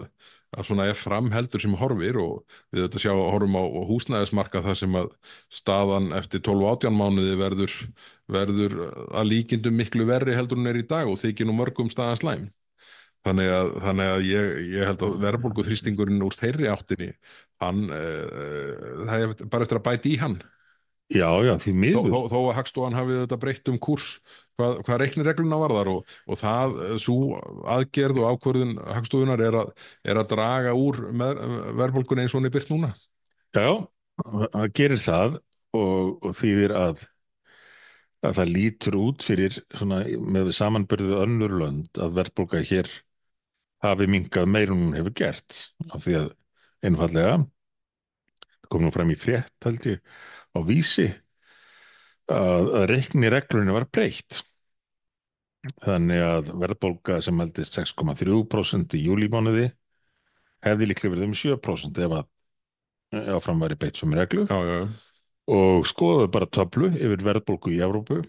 svona framheldur sem horfir og við horfum á húsnæðismarkað þar sem að staðan eftir 12-18 mánuði verður að líkindum miklu verri heldur hún í dag og þykir nú mörgum staðan slæm. Þannig að ég held að verðbólguþrýstingurinn úr þeirri áttinni það er bara eftir að bæta í hann. Já, því miður. Þó að Hagstofan hafi breytt kúrs hvað reikniregluna varðar og það, sú aðgerð og ákvörðun Hagstofunar er að draga úr verðbólgunni eins og hún er birt núna. Já, það gerir það og þýðir að það lítur út fyrir svona með samanburðu önnur lönd að verðbólga hér hafi minnkað meira en hún hefur gert af því að einfallega kom nú fram í frétt held ég á Vísi að reiknireglunni var breytt þannig að verðbólga sem heldist 6,3% í júlímánuði hefði líklega verið 7% ef að áfram væri beitt sem reglu já, já, og skoðuðu bara töflu yfir verðbólgu í Evrópu,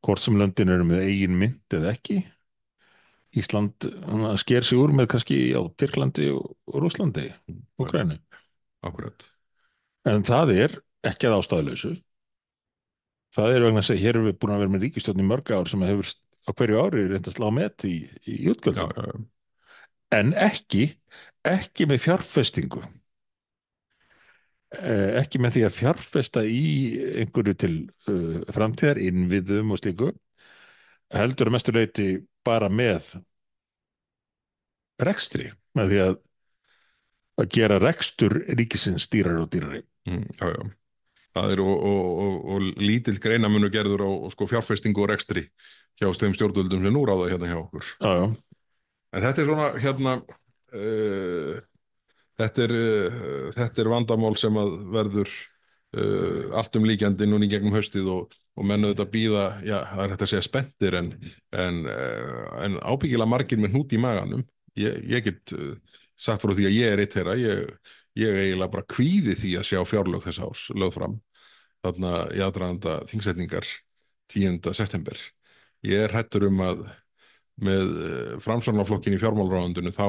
hvort sem löndin eru með eigin mynt eða ekki. Ísland sker sig úr með kannski á Tyrklandi og Rússlandi, Úkraínu. akkurat. En það er ekki að ástæðulausu. Það er vegna þess að hér erum við búin að vera með ríkisstjórn í mörg ár sem hefur á hverju ári reynd að slá met í Já, útgjöldum. já, já. En ekki með fjárfestingu. Ekki með því að fjárfesta í einhverju til framtíðar, innviðum og slíku, heldur að mestu leyti bara með rekstri, með því að gera rekstur ríkisins dýrari og dýrari. Já, já. Það er og lítill greinamunur gerður á sko, fjárfestingu og rekstri hjá þeim stjórnvöldum sem nú ráða hérna hjá okkur. Já, já. En þetta er svona hérna þetta er vandamál sem að verður allt líkjandi núna í gegnum haustið og menn auðvitað bíða, já, það er hægt að segja spenntir en ábyggilega margir með hnút í maganum. Ég get sagt frá því að ég er eitt þeirra, ég eiginlega bara kvíði því að sjá fjárlög þess árs lögð fram þarna í aðdraganda þingsetningar 10. september. Ég er hræddur að með Framsóknarflokkinn í fjármálaráðuneytinu þá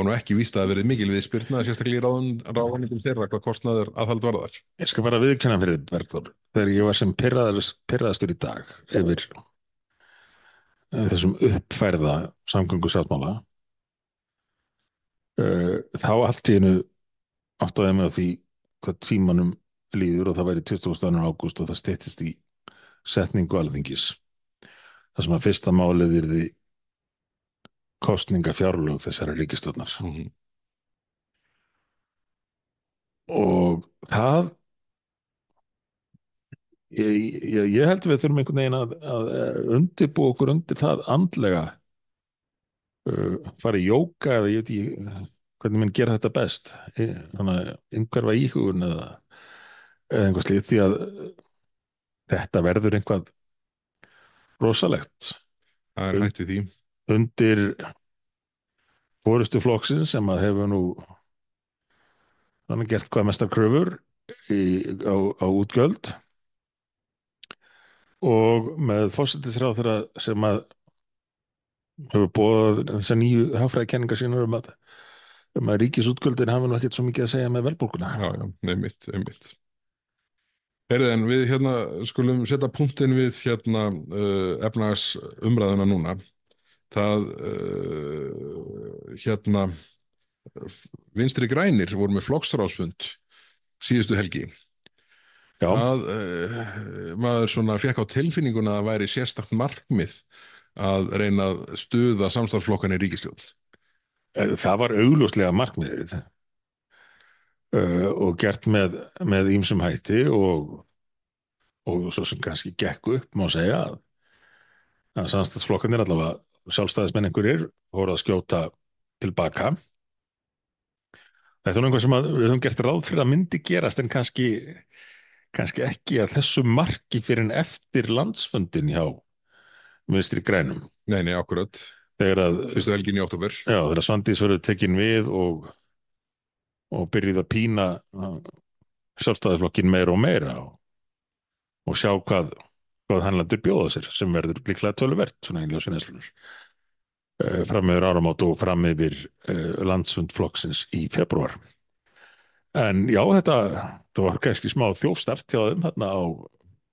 nú ekki víst að það verið mikil viðspyrna, sérstaklega í ráðuneytum þeirra hvað kostnaður aðhald varðar. Ég skal bara viðurkenna fyrir þér, Bergþór, þegar ég var sem pirraðastur í dag yfir þessum uppfærða samgöngusáttmála, þá allt í einu áttaði ég mig á því hvað tímanum líður og það væri 22. ágúst og það styttist í setningu Alþingis. Það sem að fyrsta málið yrði kosningafjárlög þessara ríkisstjórnar. Og það ég held við þurfum einhvern veginn að undirbúa okkur undir það andlega, fara í jóga eða ég veit ekki hvernig minn gera þetta best, þannig að innhverfa íhugun eða einhvað slíkt, því að þetta verður einhvað rosalegt. Það er hætt við því. Undir forystu flokksins sem að hefur nú gert hvað mestar kröfur á útgjöld og með forsætisráðherra sem að hefur boðað þessar nýju hagfræðikenningar sínar að ríkisútgjöldin hafa nú ekkert svo mikið að segja með verðbólguna. Já, já, einmitt. En við hérna skulum setja punktinn við hérna efnahagsumræðuna núna. Það hérna Vinstri grænir voru með flokksráðsfund síðustu helgi. Já. Maður svona fékk á tilfinninguna að það væri sérstakt markmið að reyna að stuða samstarfsflokkan í ríkisstjórn. Það var augljóslega markmiðið og gert með ýmsum hætti og svo sem kannski gekk upp, má segja að samstarfsflokkarnir, allavega sjálfstæðismenn einhverjir, voru að skjóta tilbaka. Þetta er einhver sem við höfum gert ráð fyrir að myndi gerast en kannski ekki að þessu marki fyrir en eftir landsfundin hjá Vinstri grænum. Nei, akkurat. Fyrstu helgin í október. Já, þegar Svandís verður tekin við og byrjuð að pína sjálfstæðisflokkin meira og meira og sjá hvað hann landur bjóða sér, sem verður líklega töluvert svona í ljósi neyslunnar fram yfir áramót og fram yfir landsfund flokksins í febrúar. En já, þetta var kannski smá þjófstart hjá þeim þarna á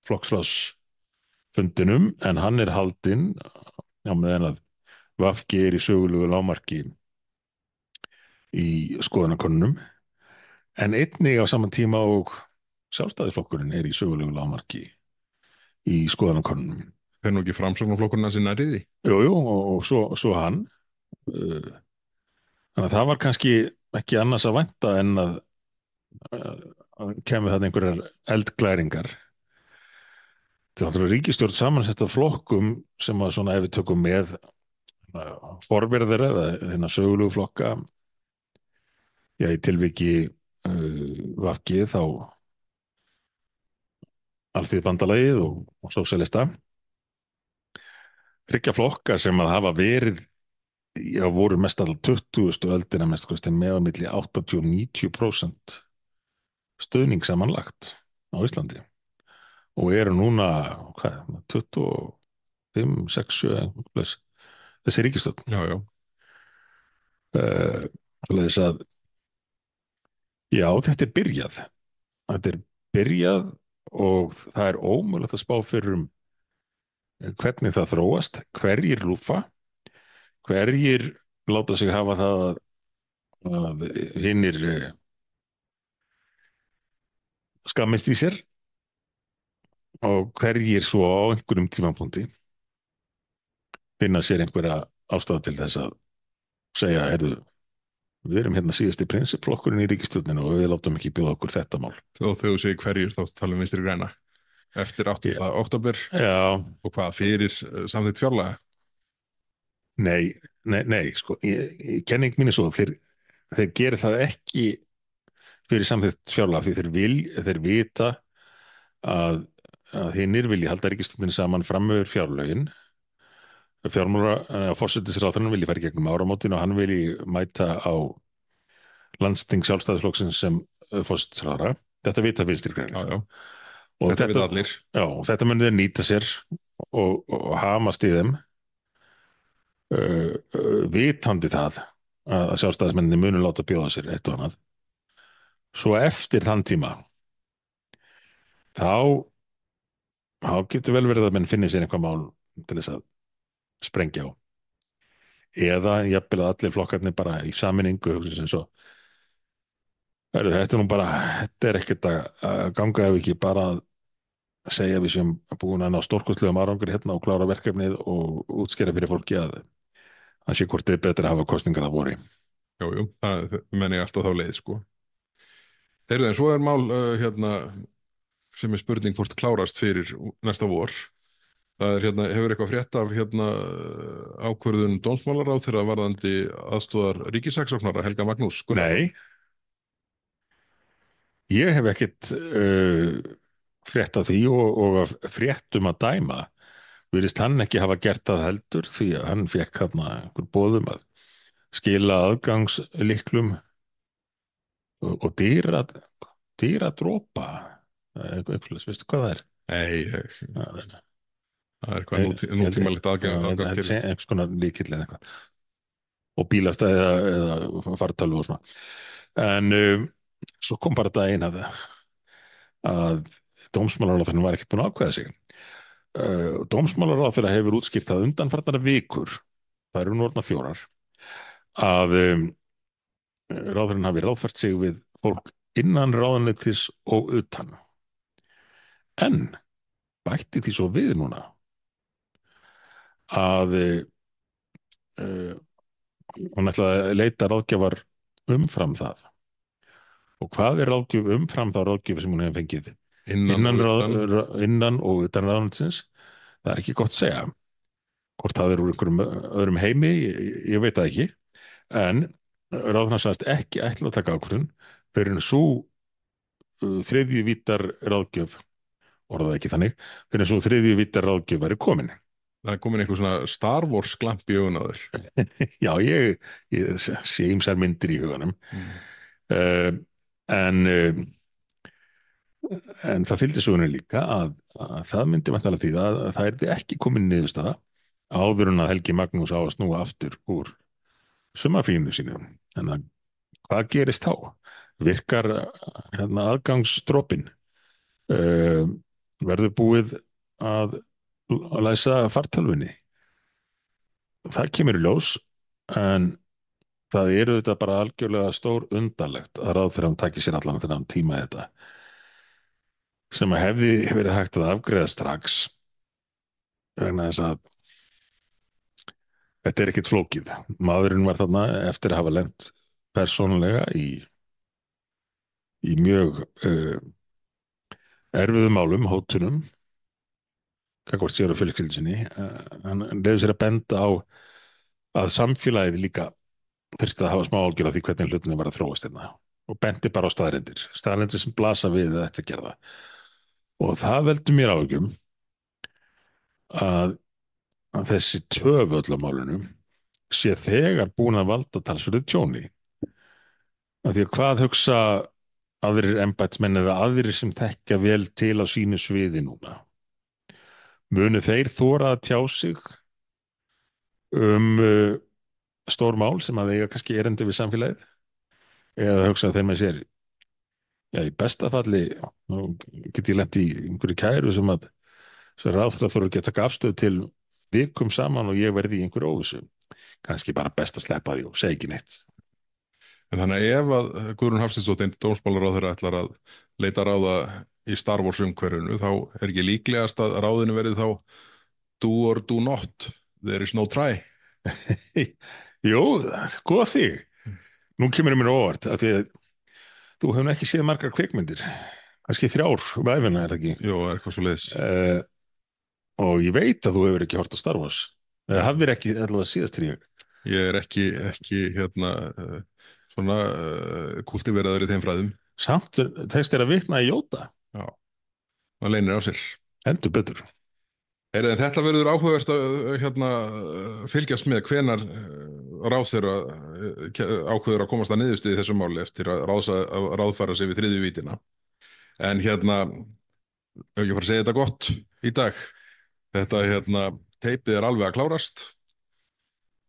flokksráðsfundinum, en hann er haldinn á meðan að VG er í sögulegu lágmarki í skoðanakönnunum, en einnig á saman tíma og Sjálfstæðisflokkurinn er í sögulegu lágmarki í skoðanakönnunum. Er nú ekki Framsóknarflokkurinn að sinna riði? Jú, og svo hann. Þannig að það var kannski ekki annars að vænta en að kemur það einhverjar eldglæringar. Þetta er náttúrulega ríkisstjórn samansett af flokkum sem að svona ef við tökum með forverðir eða þennan sögulegu flokka, já, í tilviki VG þá Alþýðubandalagið og Sósíalista. þriggja flokka sem að hafa verið, já, voru mest alltaf 20. öldina mest kosti með á milli 80 og 90% stuðning samanlagt á Íslandi og eru núna, hvað, 25, 6, 7, þessi ríkisstjórn. Já, já. Svoleiðis að, já, þetta er byrjað. Þetta er byrjað og það er ómögulegt að spá fyrir hvernig það þróast, hverjir lúfa, hverjir láta sig hafa það að hinnir skammist í sér og hverjir svo á einhverjum tímapunkti finna sér einhverja ástæða til þess að segja, heyrðu, við erum hérna síðasti prinsipflokkurinn í ríkisstjórninu og við látum ekki bjóða okkur þetta mál. Og þegar þú segir hverjir þá tala um Vinstri græna eftir 8. október Já, og hvað fyrir samþykkt fjárlaga? nei, sko, kenning mín er svo, þeir gera það ekki fyrir samþykkt fjárlaga því þeir vita að hinnir vilja halda ríkisstjórninu saman fram yfir fjárlögin. Forsætisráðherrann vilji fara í gegnum áramótin og hann vilji mæta á landsting Sjálfstæðisflokksins sem forsætisráðherra. Þetta vita Vinstri græna. Já, já. Og Þetta vita allir. Já, þetta muni þeir nýta sér og hamast í þeim vitandi það að sjálfstæðismenninni munu láta bjóða sér eitt og annað. Svo eftir þann tíma þá getur vel verið að menn finni sér einhvað mál til þess að sprengja á. Eða jafnvel að allir flokkarnir bara í sameiningu hugsa sem svo þetta er ekkert að ganga ef ekki bara að segja við sem búin að ná stórkostlegum árangur hérna og klára verkefnið og útskýra fyrir fólki að sé hvort þið er betra að hafa kosningar að vori. Jú, það menn ég alltaf þá leið, sko. Heyrðu, en svo er mál hérna sem er spurning hvort klárast fyrir næsta vor. Það er hérna, hefur eitthvað frétt af hérna ákvörðun dómsmálaráðherra varðandi aðstoðar ríkissaksóknara Helga Magnús Gunnarsson? Nei, ég hef ekkert frétt af því og af fréttum að dæma virðist hann ekki hafa gert það heldur því að hann fekk þarna einhver boðum að skila aðgangslyklum og dýra dropa eitthvað, veistu hvað það er? Nei, það er eitthvað nútímalegt aðgang einhvers konar lykill eða eitthvað og bílastæði eða fartölvu og svona en svo kom bara daginn að dómsmálaráðherra var ekki búin að ákveða sig. Dómsmálaráðherra hefur útskýrt það undanfarnar vikur, það eru nú orðnar 4, að ráðherrann hafi ráðfært sig við fólk innan ráðuneytis og utan. En bætti því svo við núna að hún ætlaði að leita ráðgjafar umfram það. Og hvað er ráðgjöf umfram þá ráðgjöf sem hún hefur fengið innan og utan ráðuneytisins? Það er ekki gott að segja. Hvort það er úr einhverjum öðrum heimi, ég veit það ekki. En ráðherrann sagðist ekki ætla að taka ákvörðun fyrir en svo þriðju víddar ráðgjöf, orðaði ekki þannig, fyrir en svo þriðju víddar ráðgjöf væri komin. Það er komin einhver svona Star Wars glamp í augun á þér. Já, ég sé ýmsar myndir í huganum. En það fylgdi sögunni líka að það myndi væntanlega þýða að það yrði ekki komin niðurstaða áður en að Helgi Magnús á að snúa aftur úr sumarfríinu sínu. En hvað gerist þá? Virkar hérna aðgangsdropinn? Verður búið að læsa fartölvunni? Það kemur í ljós en það eru þetta bara algjörlega stór undarlegt að ráðherrann taki sér allan þennan tíma í þetta sem að hefði verið hægt að afgreiða strax vegna þess að þetta er ekkert flókið. Maðurinn var þarna eftir að hafa lent persónulega í mjög erfiðum málum, hótunum gagnvart sér og fjölskyldu sinni. Hann leiði sér að benda á að samfélagið líka þurfti að hafa smá ágjör af því hvernig hlutinni var að þróast hérna og benti bara á staðreyndir sem blasa við þetta gerða og það veldur mér áhyggjum að að þessi töf öll á málinu sé þegar búin að valda talsverðu tjóni. Af því að hvað hugsa aðrir embættismenn eða aðrir sem þekkja vel til á sínu sviði núna? Munu þeir þora að tjá sig stór mál sem að eiga kannski erindi við samfélagið? Eða hugsa þeir með sér, já, í besta falli nú get ég lent í einhverju kæru sem ráðherra þurfa að geta taka afstöðu til vikum saman og ég verði í einhverju óvissu. Kannski bara best að sleppa því og segja ekki neitt. En þannig að ef að Guðrún Hafsteinsdóttir dómsmálaráðherra ætlar að leita ráða í Star Wars umhverfinu, þá er ekki líklegast að ráðinu verði þá do or do not, there is no try. Jú, góð þig. Nú kemur mér á óvart að því að þú hefur nú ekki séð margar kvikmyndir, kannski 3 um æfina, er það ekki? Jú, er eitthvað svo leiðis. Og ég veit að þú hefur ekki hort á Star Wars. Eða hafðir ekki allavega síðast 3. Ég er ekki hérna svona kúltiveraður í þeim fræðum. Samt tekst þér að vitna í Jóta. Já, það leynir á sér. Heldur betur. En þetta verður áhugavert að fylgjast með hvenar ráðherra ákveður að komast að niðurstöðu í þessu máli eftir að ráðfæra sig við 3. vítina. En ef ég fara að segja þetta gott í dag, þetta teipið er alveg að klárast.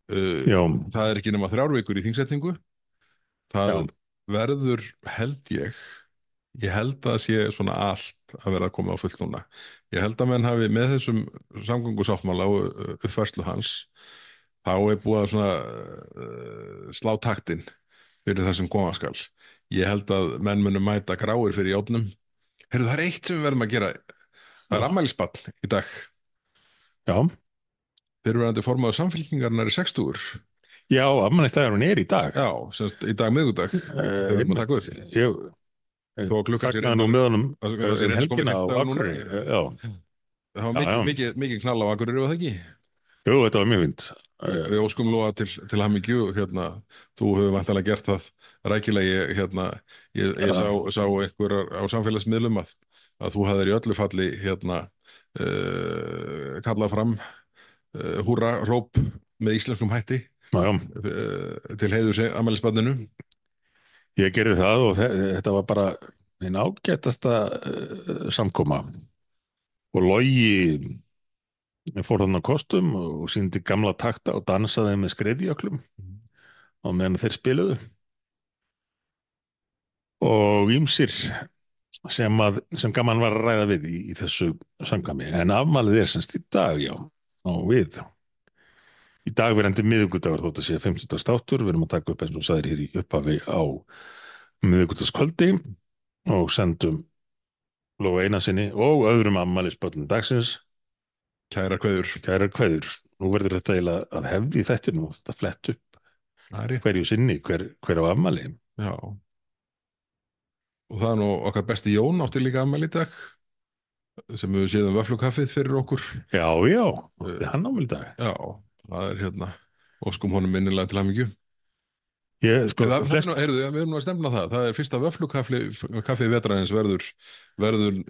Já. Það er ekki nema 3 vikur í þingsetningu. Það verður, ég held að sé svona allt að vera að koma á fullt núna. Ég held að menn hafi með þessum samgöngusáttmála og uppfærslu hans, þá er búið að svona slá taktinn fyrir það sem koma skal. Ég held að menn munum mæta gráir fyrir járnum. Heyrðu, það er eitt sem við verðum að gera. Það er afmælisbarn í dag. Já. Fyrrverandi formaður Samfylkingarinnar er 60. Já, afmælisdagurinn er í dag. Já, semst í dag miðvikudag. Við erum að taka upp. Ég fagnaði nú með honum helgina á Akureyri. Já. Það var mikið knall á Akureyri, var það ekki? Jú, þetta var mjög fínt. Við óskum lofa til hamingju, þú hefur væntanlega gert það rækilega. Ég sá einhverjar á samfélagsmiðlum að þú hafðir í öllu falli kallað fram húrra hróp með íslenskum hætti til heiðurs afmælisbarninu. Ég gerði það og þetta var bara einn ágætasta samkoma. Og Logi fór þarna á kostum og sýndi gamla takta og dansaði með skreiðjöklum á meðan þeir spiluðu. Og ýmsir sem gaman var að ræða við í þessu samkvæmi. En afmælið er semst í dag, já, og við. Í dag verðandi miðvikudagur þótt að sé 50. þáttur. Við erum að taka upp eins og sagðir hér í upphafi á miðvikudagskvöldi og sendum Lóu Einarssyni og öðrum afmælisbörnum dagsins Kærar kveðjur. Nú verður þetta eiginlega að hefði þetta nú, þetta flett upp hverju sinni, hver á afmæli. Já. Og það er nú okkar besti Jón átti líka afmæli í dag sem við séðum vöfflukaffið fyrir okkur. Já, hann afmæli í dag. Já. Það er óskum honum innilega til hamingju. Við erum nú að stemna það. Það er fyrsta vöfflukaffi vetrarins verður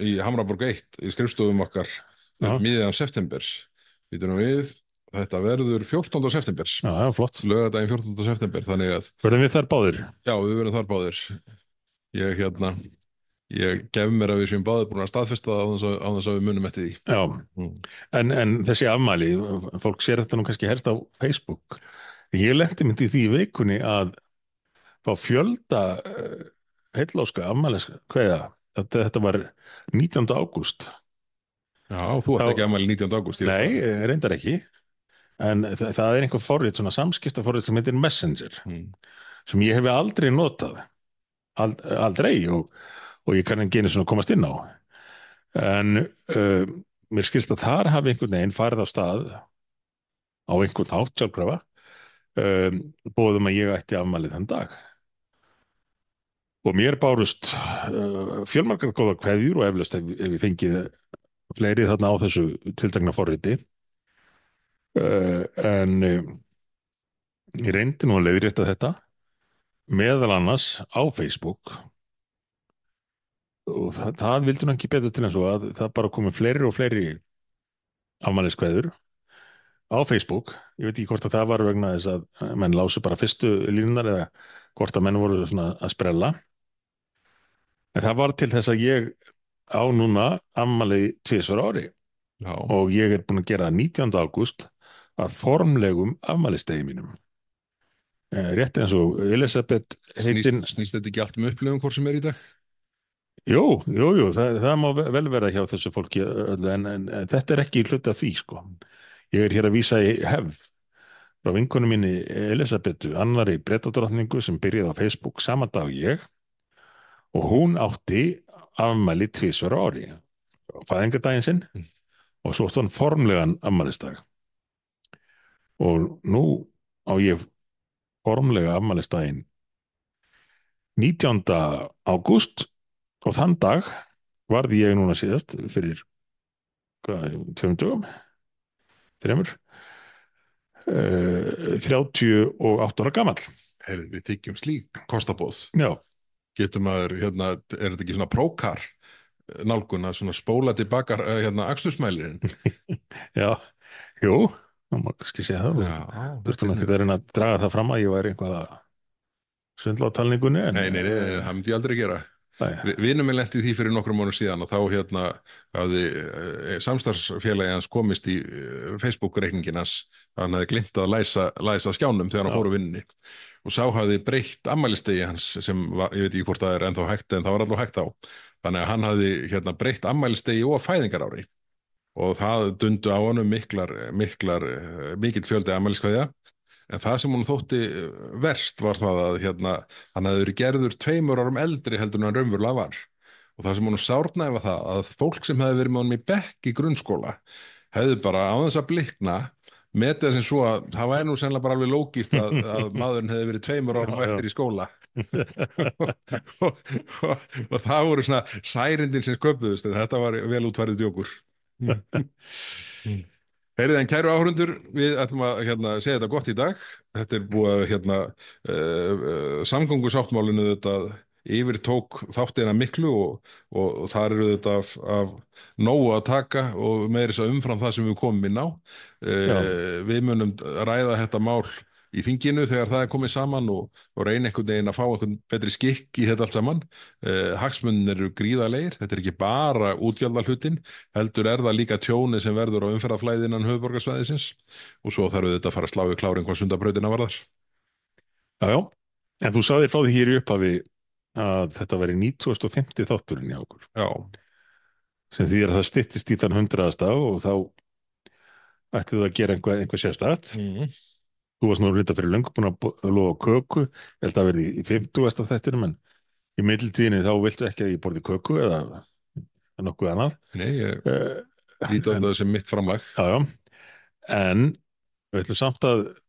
í Hamraborg 1 í skrifstofum okkar miðjan september. Þetta verður 14. september. Já, flott. Laugardaginn 14. september. Þannig að verðum við þar báðir? Já, við verðum þar báðir. Ég gef mér að við séum báðir búin að staðfesta það á þess að við munum eftir því. Já, en þessi afmæli, fólk sér þetta nú kannski helst á Facebook. Ég lenti myndi í því í vikunni að fá fjölda heilláska afmæliskveðja. Þetta var 19. ágúst. Já, þú ert ekki afmæli 19. ágúst. Nei, reyndar ekki. En það er einhver forrit, svona samskiptaforrit sem heitir Messenger, sem ég hef aldrei notað. Aldrei og ég kann ekki einu svona komast inn á. En mér skilst að þar hafi einhvern veginn farið á stað á einhvern hátt sjálfkrafa boðum að ég ætti afmælið þann dag. Og mér bárust fjölmargar góðar kveðjur og eflaust ef ég fengið fleiri þarna á þessu tiltekna forriti. En ég reyndi nú að leiðrétta þetta meðal annars á Facebook. Og það vildi nú ekki betur til eins og að það bara komið fleiri og fleiri afmæliskveður á Facebook. Ég veit ekki hvort að það var vegna þess að menn lásu bara fyrstu línunar eða hvort að menn voru svona að sprella. En það var til þess að ég á núna afmæli tvisvar á ári Já, og ég er búinn að gera 19. ágúst að formlegum afmælistegi mínum. Rétt eins og Elisabeth heitin. snýst þetta ekki allt upplifun hvort sem í dag? Jú, það má vel vera hjá þessu fólki öllu, en þetta er ekki hluti af því, sko. Ég er hér að vísa í hefð frá vinkonu minni Elisabetu, annarri Bretadrottningu sem byrjaði á Facebook sama dag og ég og hún átti afmæli tvisvar á ári, fæðingardaginn sinn og svo átti hann formlegan afmælisdag. Og nú á ég formlega afmælistaginn 19. ágúst og þann dag varði ég núna síðast fyrir hvað, 2 dögum, 3, 38 ára gamall. Heyrðu, við þykjum slík kostabóð. Já, Getur maður, hérna, er þetta ekki svona prókar nálgun að svona spóla tilbaka akstursmælirinn? já, jú, það má kannski segja það. Já, Þurftum ekki að reyna að draga það fram að ég væri einhvað að svindla á talningunni. Nei, það myndi ég aldrei gera. Nei. Vinur minn lenti í því fyrir nokkrum mánuðum síðan og þá hafði samstarfsfélagi hans komist í Facebook-reikningin hans. Hann hafði gleymt að læsa skjánum þegar hann fór á vinnunni og sá hafði breytt afmælistegi hans sem var, ég veit ekki hvort það er ennþá hægt en það var alltaf hægt á. Þannig að hann hafði breytt afmælistegi og fæðingarári og það dundu á honum mikill fjöldi afmæliskveðja. En það sem hún þótti verst var það að hann hefði verið gerður 2 árum eldri heldur en hann raunverulega var. Og það sem hún sárnaði var það að fólk sem hefði verið með honum í bekk í grunnskóla hefði bara á þess að blikna metið sem svo að það væri nú sennilega bara alveg lógískt að maðurinn hefði verið 2 árum eftir í skóla. og það voru svona særindin sem sköpuðust en þetta var vel útfærið djókur. Heyrið en kæru áhorfendur, við ætlum að segja þetta gott í dag. Þetta er búið að samgöngusáttmálinu þetta yfir tók þáttina miklu og þar eru þetta af nógu að taka og meira þess að umfram það sem við komum inn á. Við munum ræða þetta mál í þinginu þegar það er komið saman og reyna einhvern veginn að fá einhvern betri skikk í þetta allt saman. Hagsmunir eru gríðarlegir, þetta er ekki bara útgjaldahlutin, heldur er það líka tjónið sem verður á umferðarflæði innan höfuðborgarsvæðisins og svo þarf þetta að fara að slá í klárin hvað Sundabrautina varðar. Já, en þú sagðir frá því hér í upphafi að þetta væri 95. þátturinn hjá okkur. Já. Sem því að það styttist í þann 100. og þá ætluðu að gera einhver sérstakt. Þú varst nú reynda fyrir löngu búin að lofa köku, ég held að verði í 50. þættinum, en í middeltíðinni þá viltu ekki að ég borði köku eða nokkuð annað. Nei, ég líti á það sem mitt framlag. Já, en við ætlum samt að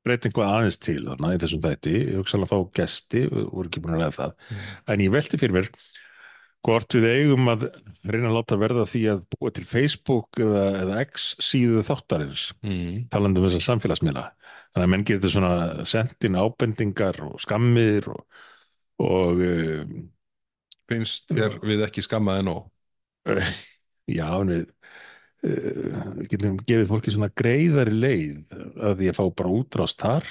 breyta einhvað aðeins til þarna í þessum þætti, ég hugsa að fá gesti, við vorum ekki búin að ræða það, en ég velti fyrir mér hvort við eigum að reyna að láta verða því að búa til Facebook eða X síðu þáttarins, talandi um þessar samfélagsmiðla. Þannig að menn getur svona sent inn ábendingar og skammir og Finnst þér við ekki skammaði nóg? já, en við getum gefið fólki svona greiðari leið að því að fá bara útrást þar.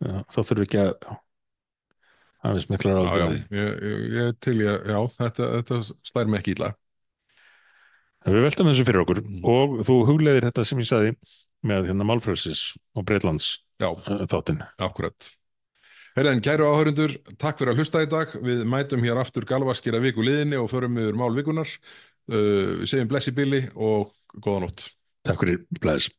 Já, þá þurfum við ekki að aðeins miklar ábyrgði. Ég til ég, já, þetta slær mig ekki illa. Við veltum þessu fyrir okkur og þú hugleiðir þetta sem ég sagði með málfrelsis og Bretlands þáttinn. Akkurat. Herðan, kæru áhörundur, takk fyrir að hlusta í dag. Við mætum hér aftur galvaskir að viku liðinni og förum yfir mál vikunar. Við segjum bless í bili og góða nótt. Takk fyrir, bless.